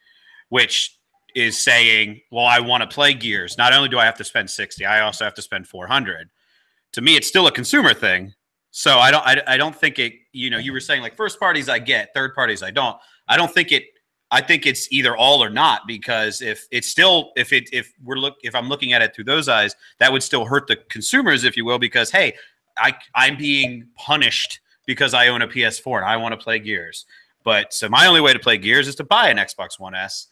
which is saying, well, I want to play Gears. Not only do I have to spend 60, I also have to spend 400. To me, it's still a consumer thing. So I don't think it, you were saying like first parties I get, third parties I don't. I don't think it, I think it's either all or not, because if I'm looking at it through those eyes, that would still hurt the consumers, if you will, because hey, I'm being punished because I own a PS4 and I want to play Gears. But so my only way to play Gears is to buy an Xbox One S.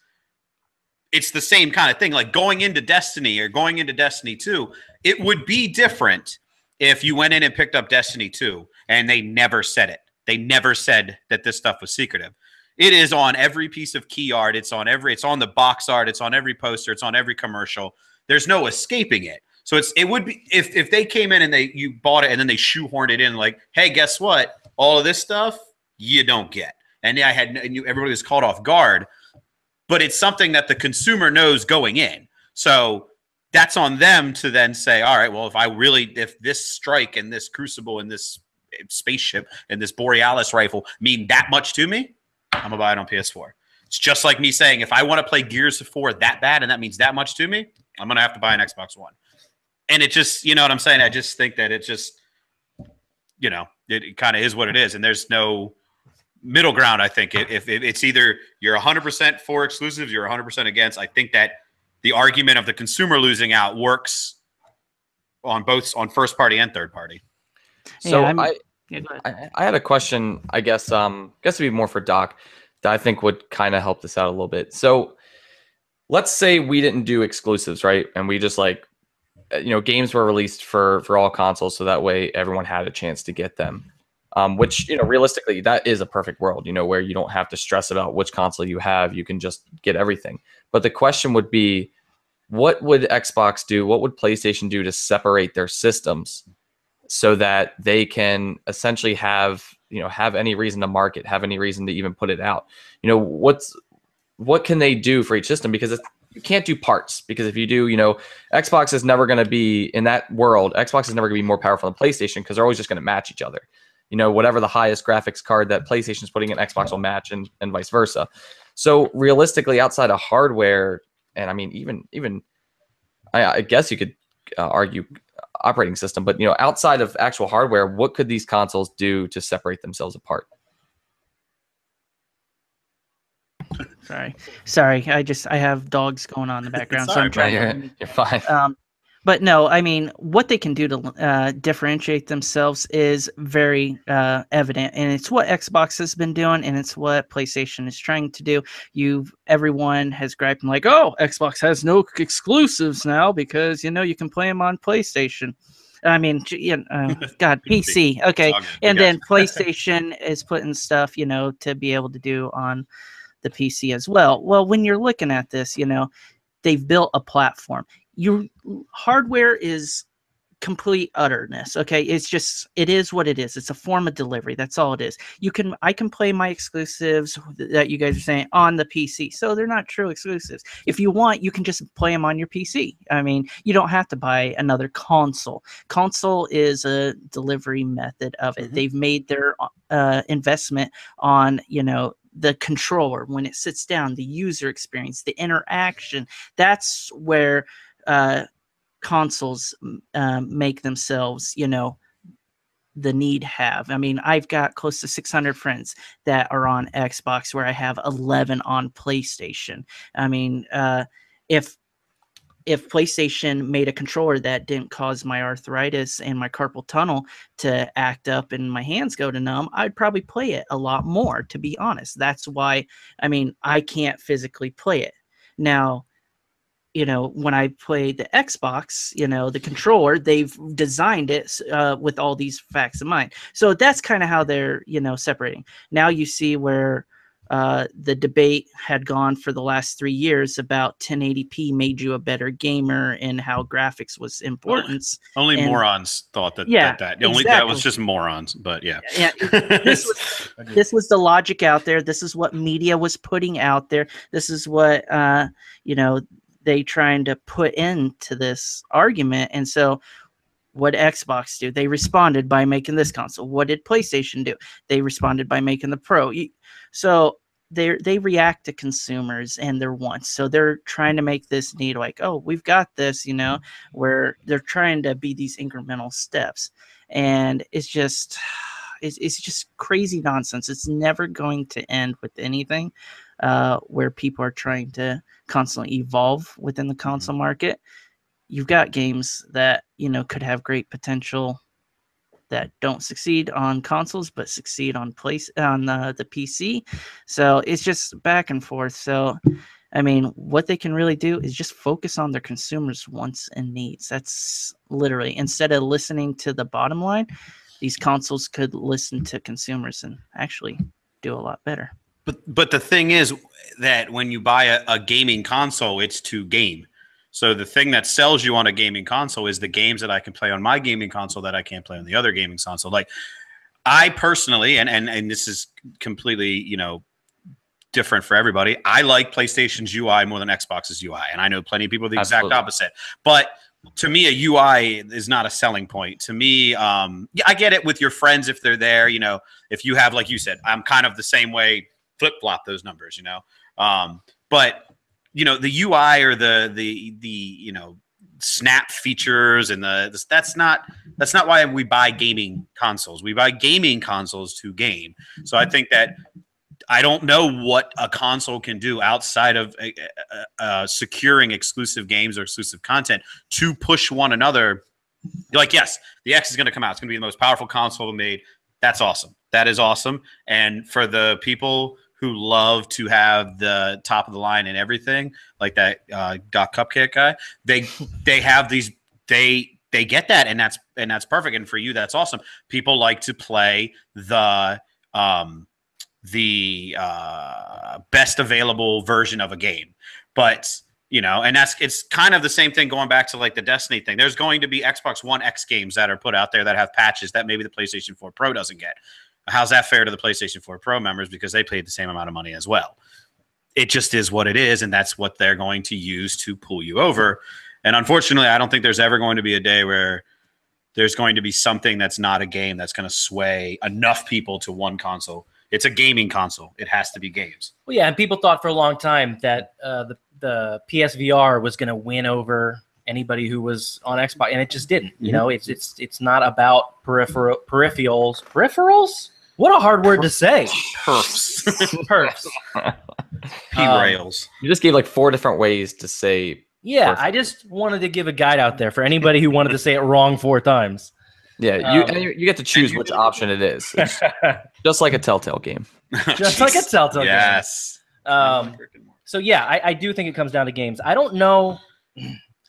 It's the same kind of thing. Like going into Destiny or going into Destiny 2, it would be different if you went in and picked up Destiny 2 and they never said it. They never said that this stuff was secretive. It is on every piece of key art. It's on the box art. It's on every poster. It's on every commercial. There's no escaping it. So it would be if they came in and you bought it and then they shoehorned it in like, hey, guess what? All of this stuff you don't get. And everybody was caught off guard. But it's something that the consumer knows going in. So that's on them to then say, all right, well, if this strike and this crucible and this spaceship and this Borealis rifle mean that much to me, I'm gonna buy it on PS4. It's just like me saying, if I want to play Gears of 4 that bad and that means that much to me, I'm gonna have to buy an Xbox One. And it just, you know what I'm saying? I just think that it just, it kind of is what it is, and there's no middle ground. I think if it's either you're 100% for exclusives, you're 100% against. I think that the argument of the consumer losing out works on first party and third party. So Yeah, go ahead. I had a question, I guess it'd be more for Doc, that I think would kind of help this out a little bit. So let's say we didn't do exclusives, right? And we just games were released for all consoles, so that way everyone had a chance to get them. Which, realistically, that is a perfect world, where you don't have to stress about which console you have. You can just get everything. But the question would be, what would Xbox do? What would PlayStation do to separate their systems so that they can essentially have any reason to market, have any reason to even put it out? What can they do for each system? Because you can't do parts, because if you do, Xbox is never going to be in that world. Xbox is never going to be more powerful than PlayStation, because they're always just going to match each other. Whatever the highest graphics card that PlayStation is putting in, Xbox will match, and vice versa. So realistically, outside of hardware, and I mean, even I guess you could argue operating system, but outside of actual hardware, what could these consoles do to separate themselves apart? Sorry. I have dogs going on in the background, so I'm trying. You're fine. But no, I mean, what they can do to differentiate themselves is very evident, and it's what Xbox has been doing, and it's what PlayStation is trying to do. Everyone has griped like, "Oh, Xbox has no exclusives now because you can play them on PlayStation." I mean, God, PC, okay, and then PlayStation is putting stuff, to be able to do on the PC as well. Well, when you're looking at this, they've built a platform. Your hardware is complete utterness. Okay, it is what it is. It's a form of delivery. That's all it is. I can play my exclusives that you guys are saying on the PC, so they're not true exclusives. If you want, you can just play them on your PC. I mean, you don't have to buy another console. Console is a delivery method of it. Mm-hmm. They've made their investment on the controller when it sits down, the user experience, the interaction. That's where consoles make themselves, the need have. I mean, I've got close to 600 friends that are on Xbox, where I have 11 on PlayStation. I mean, if PlayStation made a controller that didn't cause my arthritis and my carpal tunnel to act up and my hands go to numb, I'd probably play it a lot more, to be honest. That's why, I can't physically play it. Now, when I play the Xbox, the controller, they've designed it with all these facts in mind. So that's kind of how they're, separating. Now you see where the debate had gone for the last 3 years about 1080p made you a better gamer and how graphics was important. Only And- morons thought that. Yeah, that exactly. was just morons. But yeah, Yeah, this was the logic out there. This is what media was putting out there. This is what they trying to put into this argument. And so what did Xbox do? They responded by making this console. What did PlayStation do? They responded by making the Pro. So they react to consumers and their wants. So they're trying to make this need like, oh, we've got this, where they're trying to be these incremental steps. And it's just crazy nonsense. It's never going to end with anything where people are trying to constantly evolve within the console market. You've got games that could have great potential that don't succeed on consoles but succeed on the PC. So it's just back and forth. So I mean, what they can really do is just focus on their consumers' wants and needs. That's literally, instead of listening to the bottom line, these consoles could listen to consumers and actually do a lot better. But the thing is that when you buy a gaming console, it's to game. So the thing that sells you on a gaming console is the games that I can play on my gaming console that I can't play on the other gaming console. Like I personally, and this is completely, different for everybody. I like PlayStation's UI more than Xbox's UI. And I know plenty of people the exact opposite. But to me, a UI is not a selling point. To me, I get it with your friends if they're there. If you have, like you said, I'm kind of the same way, flip-flop those numbers, But the UI or the snap features and that's not why we buy gaming consoles. We buy gaming consoles to game. So I think that I don't know what a console can do outside of securing exclusive games or exclusive content to push one another. Like, yes, the X is going to come out. It's going to be the most powerful console made. That's awesome. That is awesome. And for the people who love to have the top of the line and everything, like that Cupcake guy, they have these. They get that, and that's perfect. And for you, that's awesome. People like to play the best available version of a game, but and it's kind of the same thing going back to like the Destiny thing. There's going to be Xbox One X games that are put out there that have patches that maybe the PlayStation 4 Pro doesn't get. How's that fair to the PlayStation 4 Pro members because they paid the same amount of money as well? It just is what it is, and that's what they're going to use to pull you over. And unfortunately, I don't think there's ever going to be a day where there's going to be something that's not a game that's going to sway enough people to one console. It's a gaming console. It has to be games. Well, yeah, and people thought for a long time that the PSVR was going to win over anybody who was on Xbox, and it just didn't. It's not about peripherals. Peripherals? What a hard word to say. Perfs. Perfs. P-rails. You just gave like 4 different ways to say. Yeah, perfs. I just wanted to give a guide out there for anybody who wanted to say it wrong 4 times. Yeah, you get to choose which option it is. It's just like a Telltale game. Just like a Telltale game. Yes. So yeah, I do think it comes down to games. I don't know.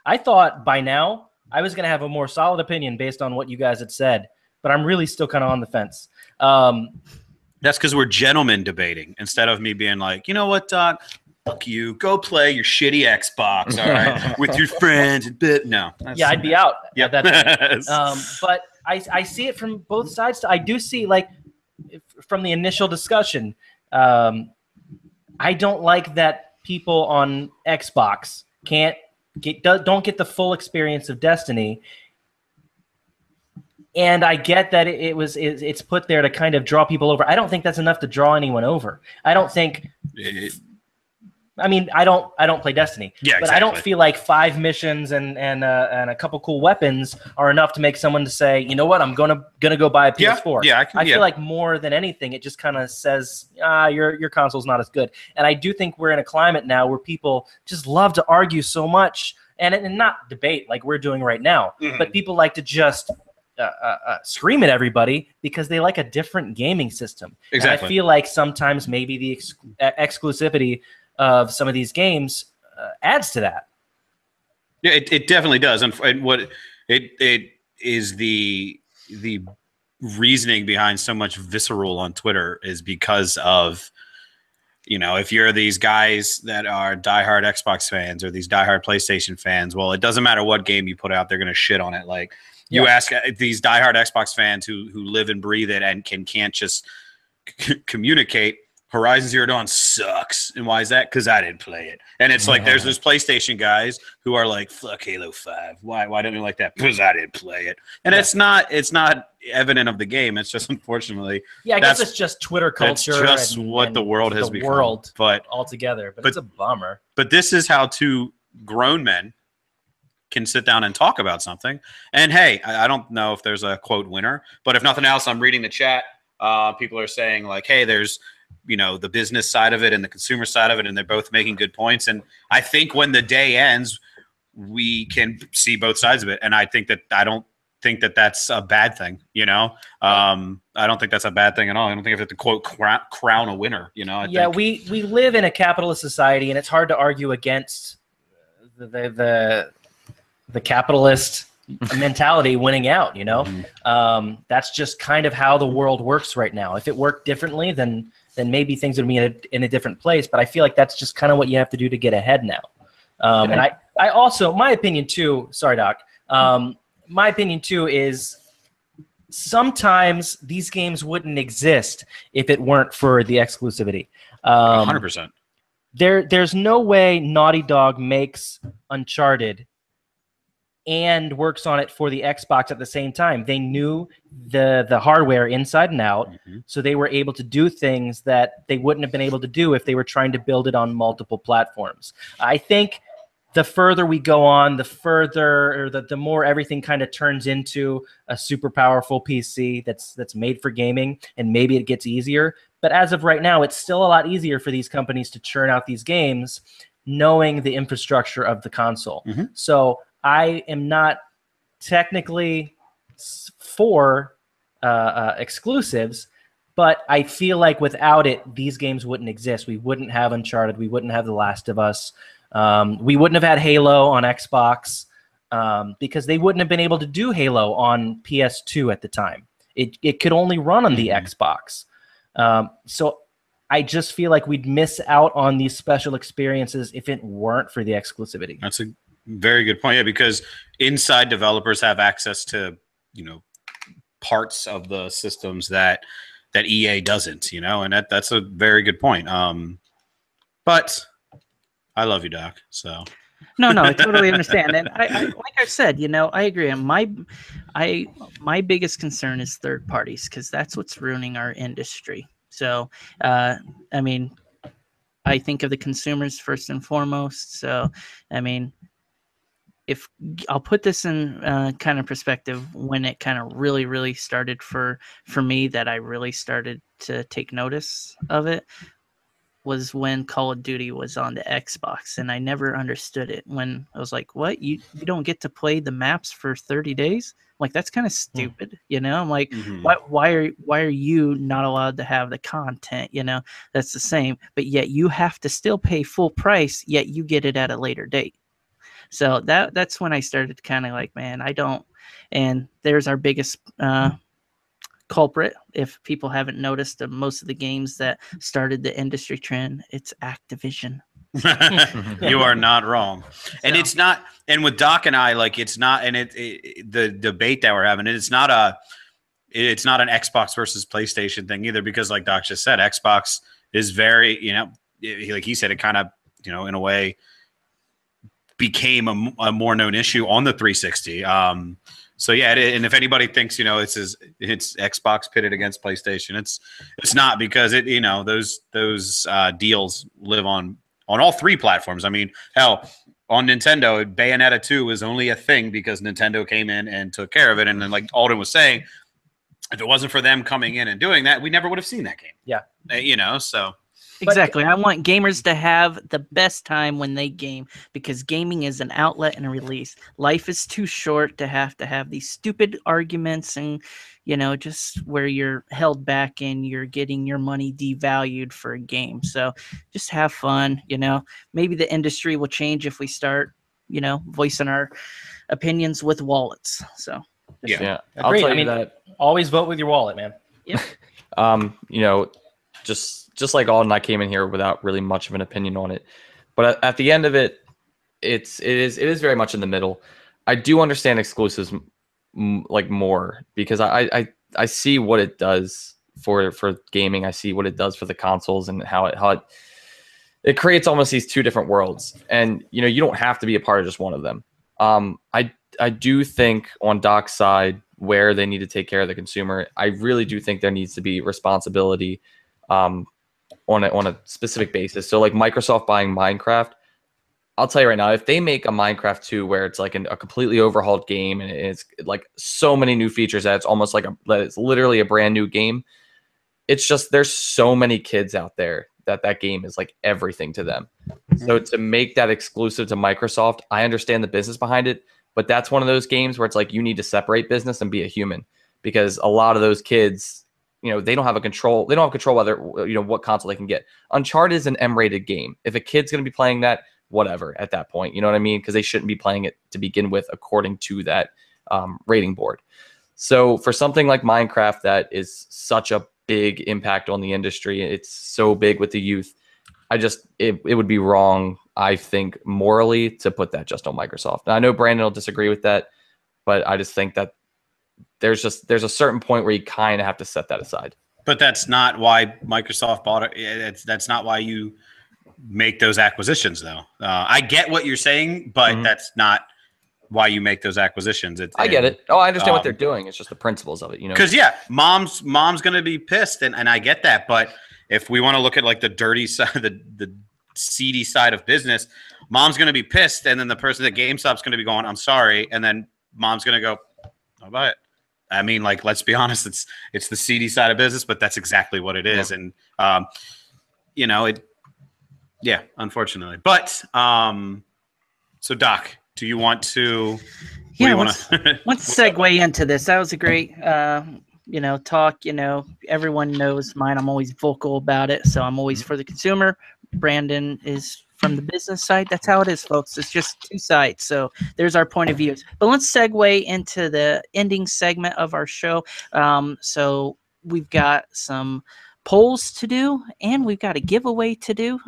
I thought by now I was going to have a more solid opinion based on what you guys had said, but I'm really still kind of on the fence. That's because we're gentlemen debating instead of me being like, you know what, Doc? Fuck you. Go play your shitty Xbox, all right, with your friends. No. Yeah, I'd be out. Yeah, but I see it from both sides. I do see, like, from the initial discussion, I don't like that people on Xbox don't get the full experience of Destiny. And I get that it's put there to kind of draw people over. I don't think that's enough to draw anyone over. I don't think. I mean, I don't play Destiny, yeah, but exactly. I don't feel like 5 missions and a couple cool weapons are enough to make someone to say, you know what, I'm gonna go buy a PS4. Yeah, I feel like more than anything, it just kind of says, your console's not as good. And I do think we're in a climate now where people just love to argue so much and not debate like we're doing right now, but people like to just scream at everybody because they like a different gaming system. Exactly. And I feel like sometimes maybe the exclusivity of some of these games adds to that. Yeah, it definitely does. And what it is the reasoning behind so much visceral on Twitter is because of you know, if you're these guys that are diehard Xbox fans or these diehard PlayStation fans, well, it doesn't matter what game you put out, they're going to shit on it. Like you ask these diehard Xbox fans who live and breathe it and can't just communicate. Horizon Zero Dawn sucks. And why is that? Because I didn't play it. And it's like there's those PlayStation guys who are like, fuck Halo 5. Why don't you like that? Because I didn't play it. And it's not evident of the game. It's just unfortunately. Yeah, I guess it's just Twitter culture. It's just what the world has become. But altogether. But it's a bummer. But this is how two grown men can sit down and talk about something. And hey, I don't know if there's a quote winner, but if nothing else, I'm reading the chat. People are saying like, hey, there's, you know, the business side of it and the consumer side of it, and they're both making good points. And I think when the day ends, we can see both sides of it. And I don't think that that's a bad thing, you know? I don't think that's a bad thing at all. I don't think you have to quote crown a winner, you know? We live in a capitalist society, and it's hard to argue against the capitalist mentality winning out, you know? That's just kind of how the world works right now. If it worked differently, then maybe things would be in a different place. But I feel like that's just kind of what you have to do to get ahead now. And I also, my opinion too, sorry, Doc, my opinion too is sometimes these games wouldn't exist if it weren't for the exclusivity. 100%. There's no way Naughty Dog makes Uncharted and works on it for the Xbox at the same time. They knew the hardware inside and out, so they were able to do things that they wouldn't have been able to do if they were trying to build it on multiple platforms. I think the further we go on, the more everything kind of turns into a super powerful PC that's made for gaming, and maybe it gets easier. But as of right now, it's still a lot easier for these companies to churn out these games knowing the infrastructure of the console. So I am not technically for exclusives, but I feel like without it, these games wouldn't exist. We wouldn't have Uncharted. We wouldn't have The Last of Us. We wouldn't have had Halo on Xbox because they wouldn't have been able to do Halo on PS2 at the time. It could only run on the Xbox. So I just feel like we'd miss out on these special experiences if it weren't for the exclusivity. That's a very good point. Yeah, because inside developers have access to, you know, parts of the systems that EA doesn't, you know, and that's a very good point. But I love you, Doc. So no, I totally understand. And I like I said, you know, I agree. And my biggest concern is third parties, because that's what's ruining our industry. So, I mean, I think of the consumers first and foremost. So, I mean, if I'll put this in kind of perspective, when it kind of really started for me, that I really started to take notice of it, was when Call of Duty was on the Xbox, and I never understood it. When I was like, what, you don't get to play the maps for 30 days? I'm like, that's kind of stupid, you know? I'm like, why are you not allowed to have the content, you know? That's the same, but yet you have to still pay full price, yet you get it at a later date. So that's when I started kind of like, man, I don't. And there's our biggest culprit. If people haven't noticed, most of the games that started the industry trend, it's Activision. You are not wrong. And it's not, and with Doc and I, like, it's not, and the debate that we're having, it's not an Xbox versus PlayStation thing either, because like Doc just said, Xbox is very, you know, like he said, it kind of, you know, in a way became a more known issue on the 360. So yeah, and if anybody thinks, you know, it's Xbox pitted against PlayStation, it's not, because it, you know, those deals live on all three platforms. I mean, hell, on Nintendo, Bayonetta 2 was only a thing because Nintendo came in and took care of it. And then, like Alden was saying, if it wasn't for them coming in and doing that, we never would have seen that game. Yeah, you know, so. Exactly. I want gamers to have the best time when they game, because gaming is an outlet and a release. Life is too short to have these stupid arguments and, you know, just where you're held back and you're getting your money devalued for a game. So just have fun, you know. Maybe the industry will change if we start, you know, voicing our opinions with wallets. So yeah. I'll tell you that. Always vote with your wallet, man. Yep. You know, just like Alden, I came in here without really much of an opinion on it. But at the end of it, it is very much in the middle. I do understand exclusives like more because I see what it does for gaming. I see what it does for the consoles and how it creates almost these two different worlds. And you don't have to be a part of just one of them. I do think on Doc's side where they need to take care of the consumer, I really do think there needs to be responsibility on a specific basis. So like Microsoft buying Minecraft, I'll tell you right now, if they make a Minecraft 2 where it's like a completely overhauled game and it's like so many new features that it's almost like it's literally a brand new game, it's just there's so many kids out there that game is like everything to them. So to make that exclusive to Microsoft, I understand the business behind it, but that's one of those games where it's like you need to separate business and be a human, because a lot of those kids, they don't have control whether what console they can get. Uncharted is an M-rated game. If a kid's going to be playing that, whatever at that point, you know what I mean? Because they shouldn't be playing it to begin with according to that rating board. So for something like Minecraft that is such a big impact on the industry, it's so big with the youth, it would be wrong, I think, morally to put that just on Microsoft. Now, I know Brandon will disagree with that, but I just think that there's a certain point where you kind of have to set that aside. But that's not why Microsoft bought it. That's not why you make those acquisitions, though. I get what you're saying, but that's not why you make those acquisitions. I get it. Oh, I understand what they're doing. It's just the principles of it, Because mom's gonna be pissed, and I get that. But if we want to look at like the dirty side, the seedy side of business, mom's gonna be pissed, and then the person at GameStop's gonna be going, "I'm sorry," and then mom's gonna go, "I'll buy it." I mean, like, let's be honest, it's the seedy side of business, but that's exactly what it is, and yeah, unfortunately. But so Doc, do you want to? Yeah, let's segue into this. That was a great, talk. Everyone knows mine. I'm always vocal about it, so I'm always for the consumer. Brandon is from the business side. That's how it is, folks. It's just two sides. So there's our point of views. But let's segue into the ending segment of our show. So we've got some polls to do, and we've got a giveaway to do.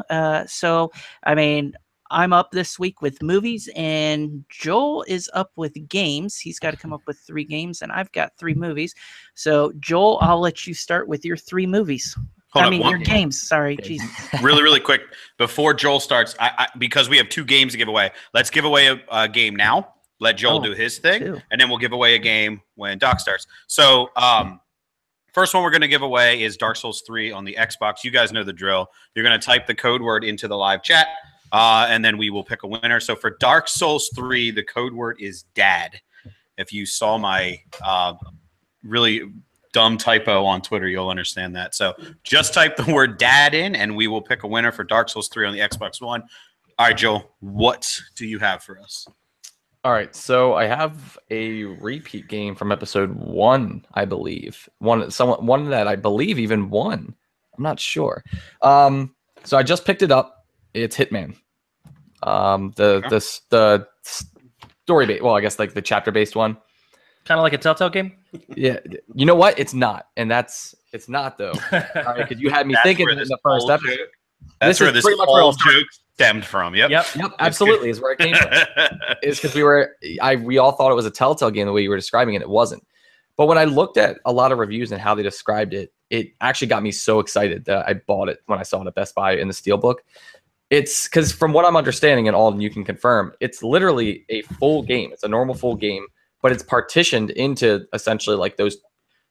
I'm up this week with movies, and Joel is up with games. He's got to come up with 3 games, and I've got 3 movies. So, Joel, I'll let you start with your 3 movies. Your games. Sorry, geez. Really, really quick before Joel starts, I because we have 2 games to give away. Let's give away a game now. Let Joel do his thing, 2. And then we'll give away a game when Doc starts. So, first one we're going to give away is Dark Souls 3 on the Xbox. You guys know the drill. You're going to type the code word into the live chat, and then we will pick a winner. So for Dark Souls 3, the code word is DAD. If you saw my really dumb typo on Twitter, you'll understand that. So just type the word DAD in, and we will pick a winner for Dark Souls 3 on the Xbox One. All right, Joel, what do you have for us? All right, so I have a repeat game from episode 1, I believe. One that I believe even won. I'm not sure. So I just picked it up. It's Hitman. The story based. Well, I guess like the chapter based one. Kind of like a Telltale game. Yeah. You know what? It's not, and it's not though. Because you had me thinking in the first episode. That's where this whole joke stemmed from. Yep. Absolutely, is where it came from. It's because we all thought it was a Telltale game the way you were describing it. It wasn't. But when I looked at a lot of reviews and how they described it, it actually got me so excited that I bought it when I saw it at Best Buy in the Steelbook. It's because from what I'm understanding, and Alden, you can confirm, it's literally a full game. It's a normal full game, but it's partitioned into essentially like those,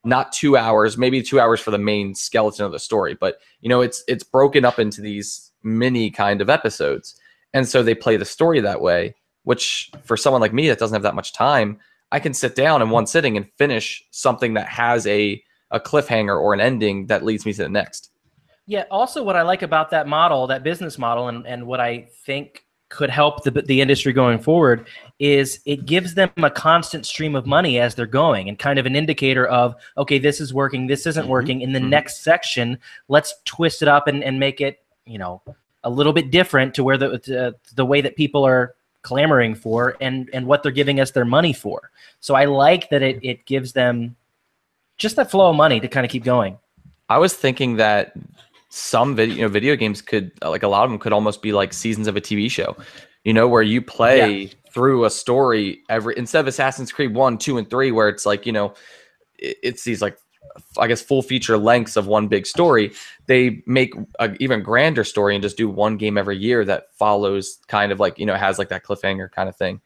not 2 hours, maybe 2 hours for the main skeleton of the story, but it's broken up into these mini kind of episodes. And so they play the story that way, which for someone like me that doesn't have that much time, I can sit down in one sitting and finish something that has a cliffhanger or an ending that leads me to the next. Yeah. Also, what I like about that model, that business model, and what I think could help the industry going forward is it gives them a constant stream of money as they're going, and kind of an indicator of, okay, this is working, this isn't working. In the next section, let's twist it up and make it, a little bit different to where the way that people are clamoring for and what they're giving us their money for. So I like that it gives them just that flow of money to kind of keep going. I was thinking that some video games could, like a lot of them could almost be like seasons of a TV show, where you play through a story instead of Assassin's Creed 1, 2, and 3, where it's like, it's these like, I guess, full feature lengths of one big story. They make an even grander story and just do one game every year that follows kind of like, has like that cliffhanger kind of thing.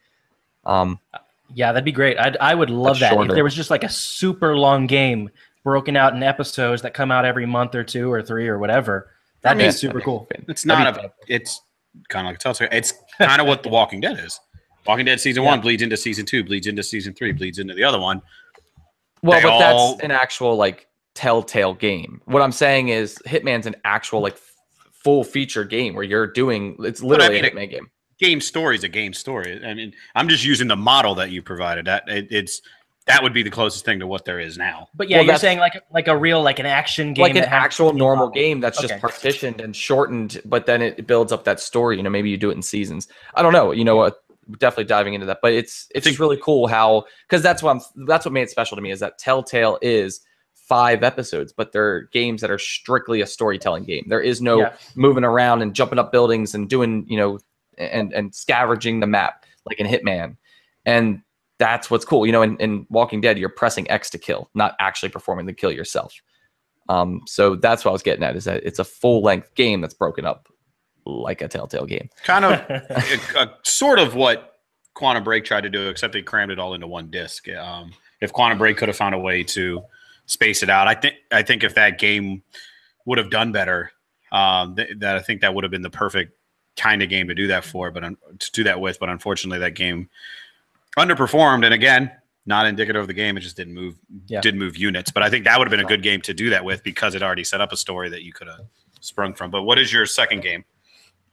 Yeah, that'd be great. I would love that shorter. if there was just like a super long game broken out in episodes that come out every month or 2 or 3 or whatever. That'd be super cool. It's it's kind of like Telltale. It's kind of what The Walking Dead is. Walking Dead season 1 bleeds into season 2, bleeds into season 3, bleeds into the other one. Well, but that's an actual like Telltale game. What I'm saying is Hitman's an actual like full feature game where you're doing, it's literally a Hitman game. Game story is a game story. I mean, I'm just using the model that you provided. That would be the closest thing to what there is now. But yeah, you're saying like a real, like an action game, like an actual normal game that's just partitioned and shortened, but then it builds up that story. Maybe you do it in seasons. I don't know. What? Definitely diving into that, but it's just really cool how, because that's what made it special to me, is that Telltale is 5 episodes, but they're games that are strictly a storytelling game. There is no moving around and jumping up buildings and doing and scavenging the map like in Hitman, and that's what's cool. In Walking Dead, you're pressing X to kill, not actually performing the kill yourself. So that's what I was getting at, is that it's a full length game that's broken up like a Telltale game. Kind of sort of what Quantum Break tried to do, except they crammed it all into one disc. If Quantum Break could have found a way to space it out, I think if that game would have done better, that I think that would have been the perfect kind of game to do that for, but to do that with. But unfortunately, that game underperformed, and again, not indicative of the game. It just didn't move units. But I think that would have been a good game to do that with, because it already set up a story that you could have sprung from. But what is your second game?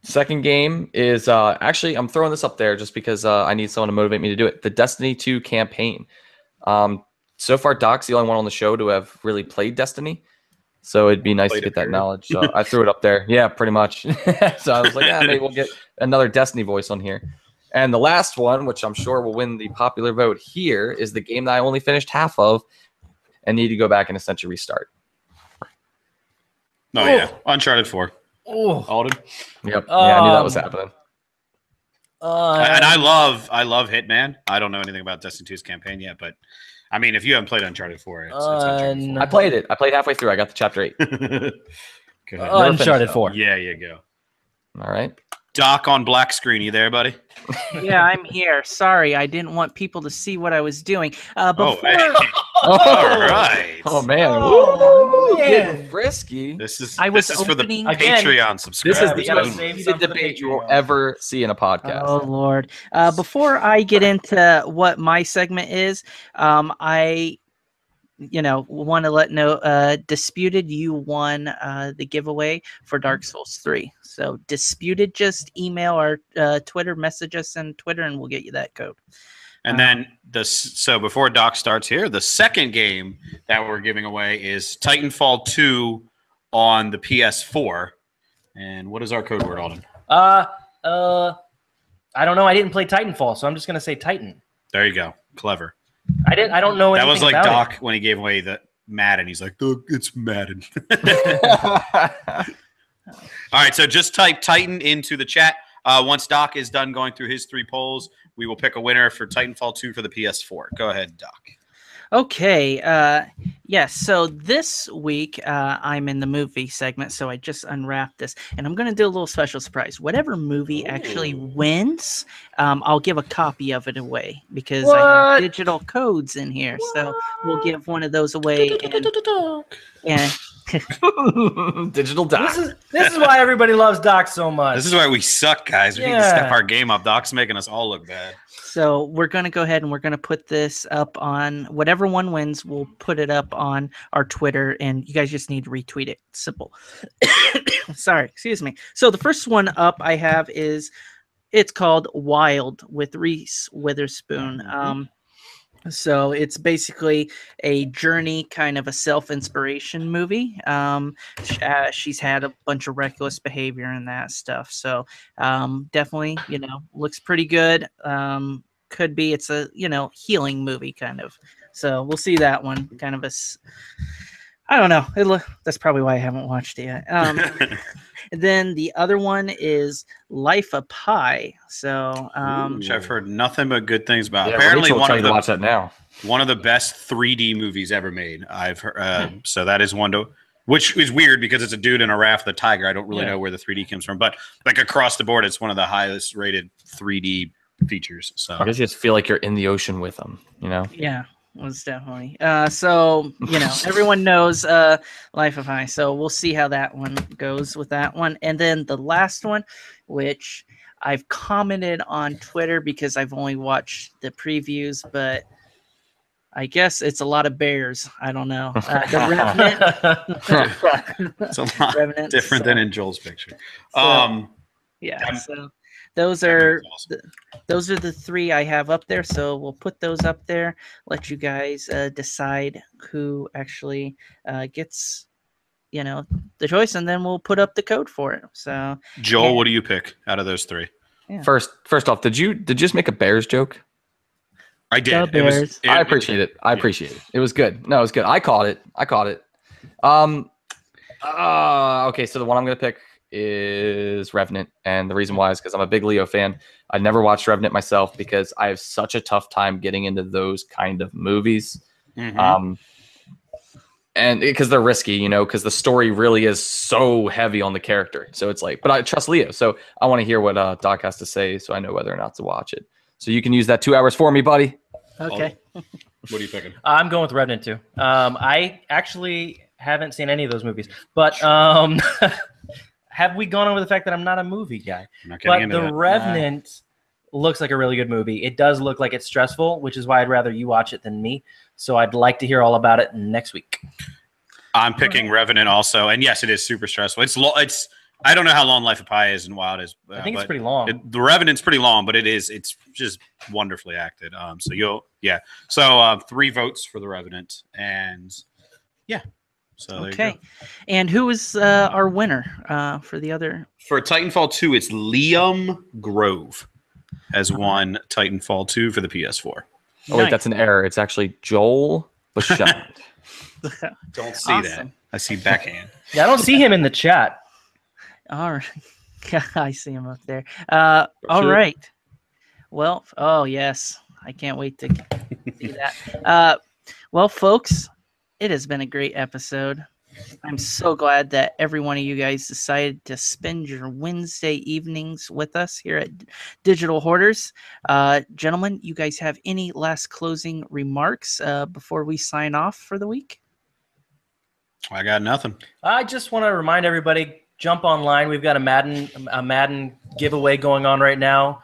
Second game is actually, I'm throwing this up there just because I need someone to motivate me to do it. The Destiny 2 campaign. So far, Doc's the only one on the show to have really played Destiny. So it'd be nice to get that knowledge. So I threw it up there. Yeah, pretty much. So I was like, maybe we'll get another Destiny voice on here. And the last one, which I'm sure will win the popular vote here, is the game that I only finished half of and need to go back and essentially restart. Oh, yeah. Uncharted 4. Oh, Alden. Yep. Yeah, I knew that was happening. And I love Hitman. I don't know anything about Destiny 2's campaign yet, but I mean, if you haven't played Uncharted 4, it's Uncharted 4. I played it. I played halfway through. I got to chapter 8. Uncharted 4. Yeah, you go. All right. Doc on black screen. You there, buddy? Yeah, I'm here. Sorry, I didn't want people to see what I was doing. All right. Oh man. Oh, man. Getting frisky. This is for the opening- Patreon subscribers. This is the most heated debate you will ever see in a podcast. Oh Lord! Before I get into what my segment is, I want to let know, Disputed, you won the giveaway for Dark Souls 3. So Disputed, just email our Twitter, message us on Twitter, and we'll get you that code. And then so before Doc starts here, the second game that we're giving away is Titanfall 2 on the PS4. And what is our code word, Alden? I don't know. I didn't play Titanfall, so I'm just gonna say Titan. There you go. Clever. I don't know anything That was like about Doc it. when he gave away the Madden. He's like, it's Madden. All right, so just type Titan into the chat. Once Doc is done going through his 3 polls, we will pick a winner for Titanfall 2 for the PS4. Go ahead, Doc. Okay. Yes. So this week I'm in the movie segment. So I just unwrapped this, and I'm going to do a little special surprise. Whatever movie actually wins, I'll give a copy of it away because I have digital codes in here. So we'll give one of those away. And Digital Doc. This is why everybody loves Doc so much. This is why we suck, guys. We need to step our game up. Doc's making us all look bad. So we're going to go ahead and we're going to put this up on whatever one wins. We'll put it up on our Twitter, and you guys just need to retweet it. Simple. Sorry, excuse me. So the first one up I have it's called Wild with Reese Witherspoon. So it's basically a journey, kind of a self-inspiration movie. She's had a bunch of reckless behavior and that stuff. So definitely, looks pretty good. Could be it's a, healing movie kind of. So we'll see that one. Kind of I don't know. That's probably why I haven't watched it yet. And then the other one is Life of Pi. So Which I've heard nothing but good things about. Yeah, Apparently, Rachel will one tell of you to watch that now. one of the best 3D movies ever made. I've heard, so that is one to, which is weird because it's a dude in a raft with a tiger. I don't really know where the 3D comes from, but like across the board, it's one of the highest rated 3D features. So I guess you just feel like you're in the ocean with them, you know? yeah, was definitely. So everyone knows Life of Pi. So we'll see how that one goes with that one. And then the last one, which I've commented on Twitter because I've only watched the previews, but I guess it's a lot of bears. I don't know. The Revenant. it's a lot Revenant, different so- than in Joel's picture. So- Yeah. So those That are movie's awesome. those are the three I have up there. So we'll put those up there. Let you guys decide who actually gets the choice, and then we'll put up the code for it. So Joel, Yeah. what do you pick out of those three? First off, did you just make a Bears joke? I did. The Bears. I appreciate it. I appreciate it. It was good. No, it was good. I caught it. Okay, so the one I'm gonna pick is Revenant, and the reason why is because I'm a big Leo fan. I never watched Revenant myself because I have such a tough time getting into those kind of movies. Mhm. And because they're risky, because the story really is so heavy on the character. So it's like, but I trust Leo, so I want to hear what Doc has to say, so I know whether or not to watch it. So you can use that 2 hours for me, buddy. okay. What are you picking? I'm going with Revenant too. I actually haven't seen any of those movies, but have we gone over the fact that I'm not a movie guy? I'm not getting But into The that. Revenant looks like a really good movie. It does look like it's stressful, which is why I'd rather you watch it than me. So I'd like to hear all about it next week. I'm picking Revenant also, and yes, it is super stressful. It's I don't know how long Life of Pi is and Wild is. I think it's but pretty long. The Revenant's pretty long, but it's just wonderfully acted. So 3 votes for the Revenant, and yeah. So there you Okay. go. And who is our winner for the other? For Titanfall 2, it's Liam Grove has won Titanfall 2 for the PS4. Oh wait, Nice. that's an error. It's actually Joel Bashand. Don't see that. Awesome. I see backhand. Yeah, I don't see him in the chat. All right. I see him up there. All Sure. right. Well, oh, yes. I can't wait to see that. Well, folks, it has been a great episode. I'm so glad that every one of you guys decided to spend your Wednesday evenings with us here at Digital Hoarders. Gentlemen, you guys have any last closing remarks before we sign off for the week? I got nothing. I just want to remind everybody, jump online. We've got a Madden giveaway going on right now.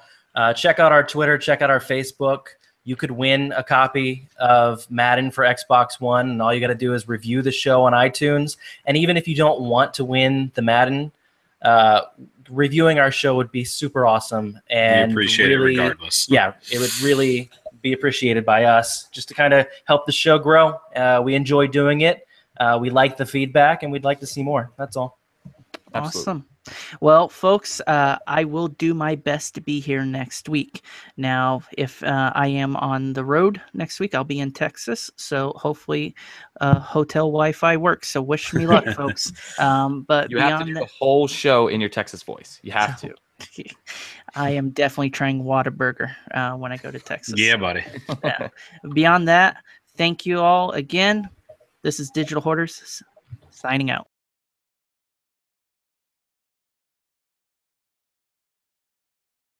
Check out our Twitter. Check out our Facebook. You could win a copy of Madden for Xbox One, and all you got to do is review the show on iTunes. And even if you don't want to win the Madden, reviewing our show would be super awesome. And We appreciate really, it regardless. Yeah, it would really be appreciated by us just to kind of help the show grow. We enjoy doing it. We like the feedback, and we'd like to see more. That's all. Absolutely. Awesome. Well, folks, I will do my best to be here next week. Now, if I am on the road next week, I'll be in Texas. So hopefully hotel Wi-Fi works. So wish me luck, folks. But You have to do beyond the whole show in your Texas voice. You have to. that, I am definitely trying Whataburger when I go to Texas. Yeah, buddy. Yeah. Beyond that, thank you all again. This is Digital Hoarders signing out.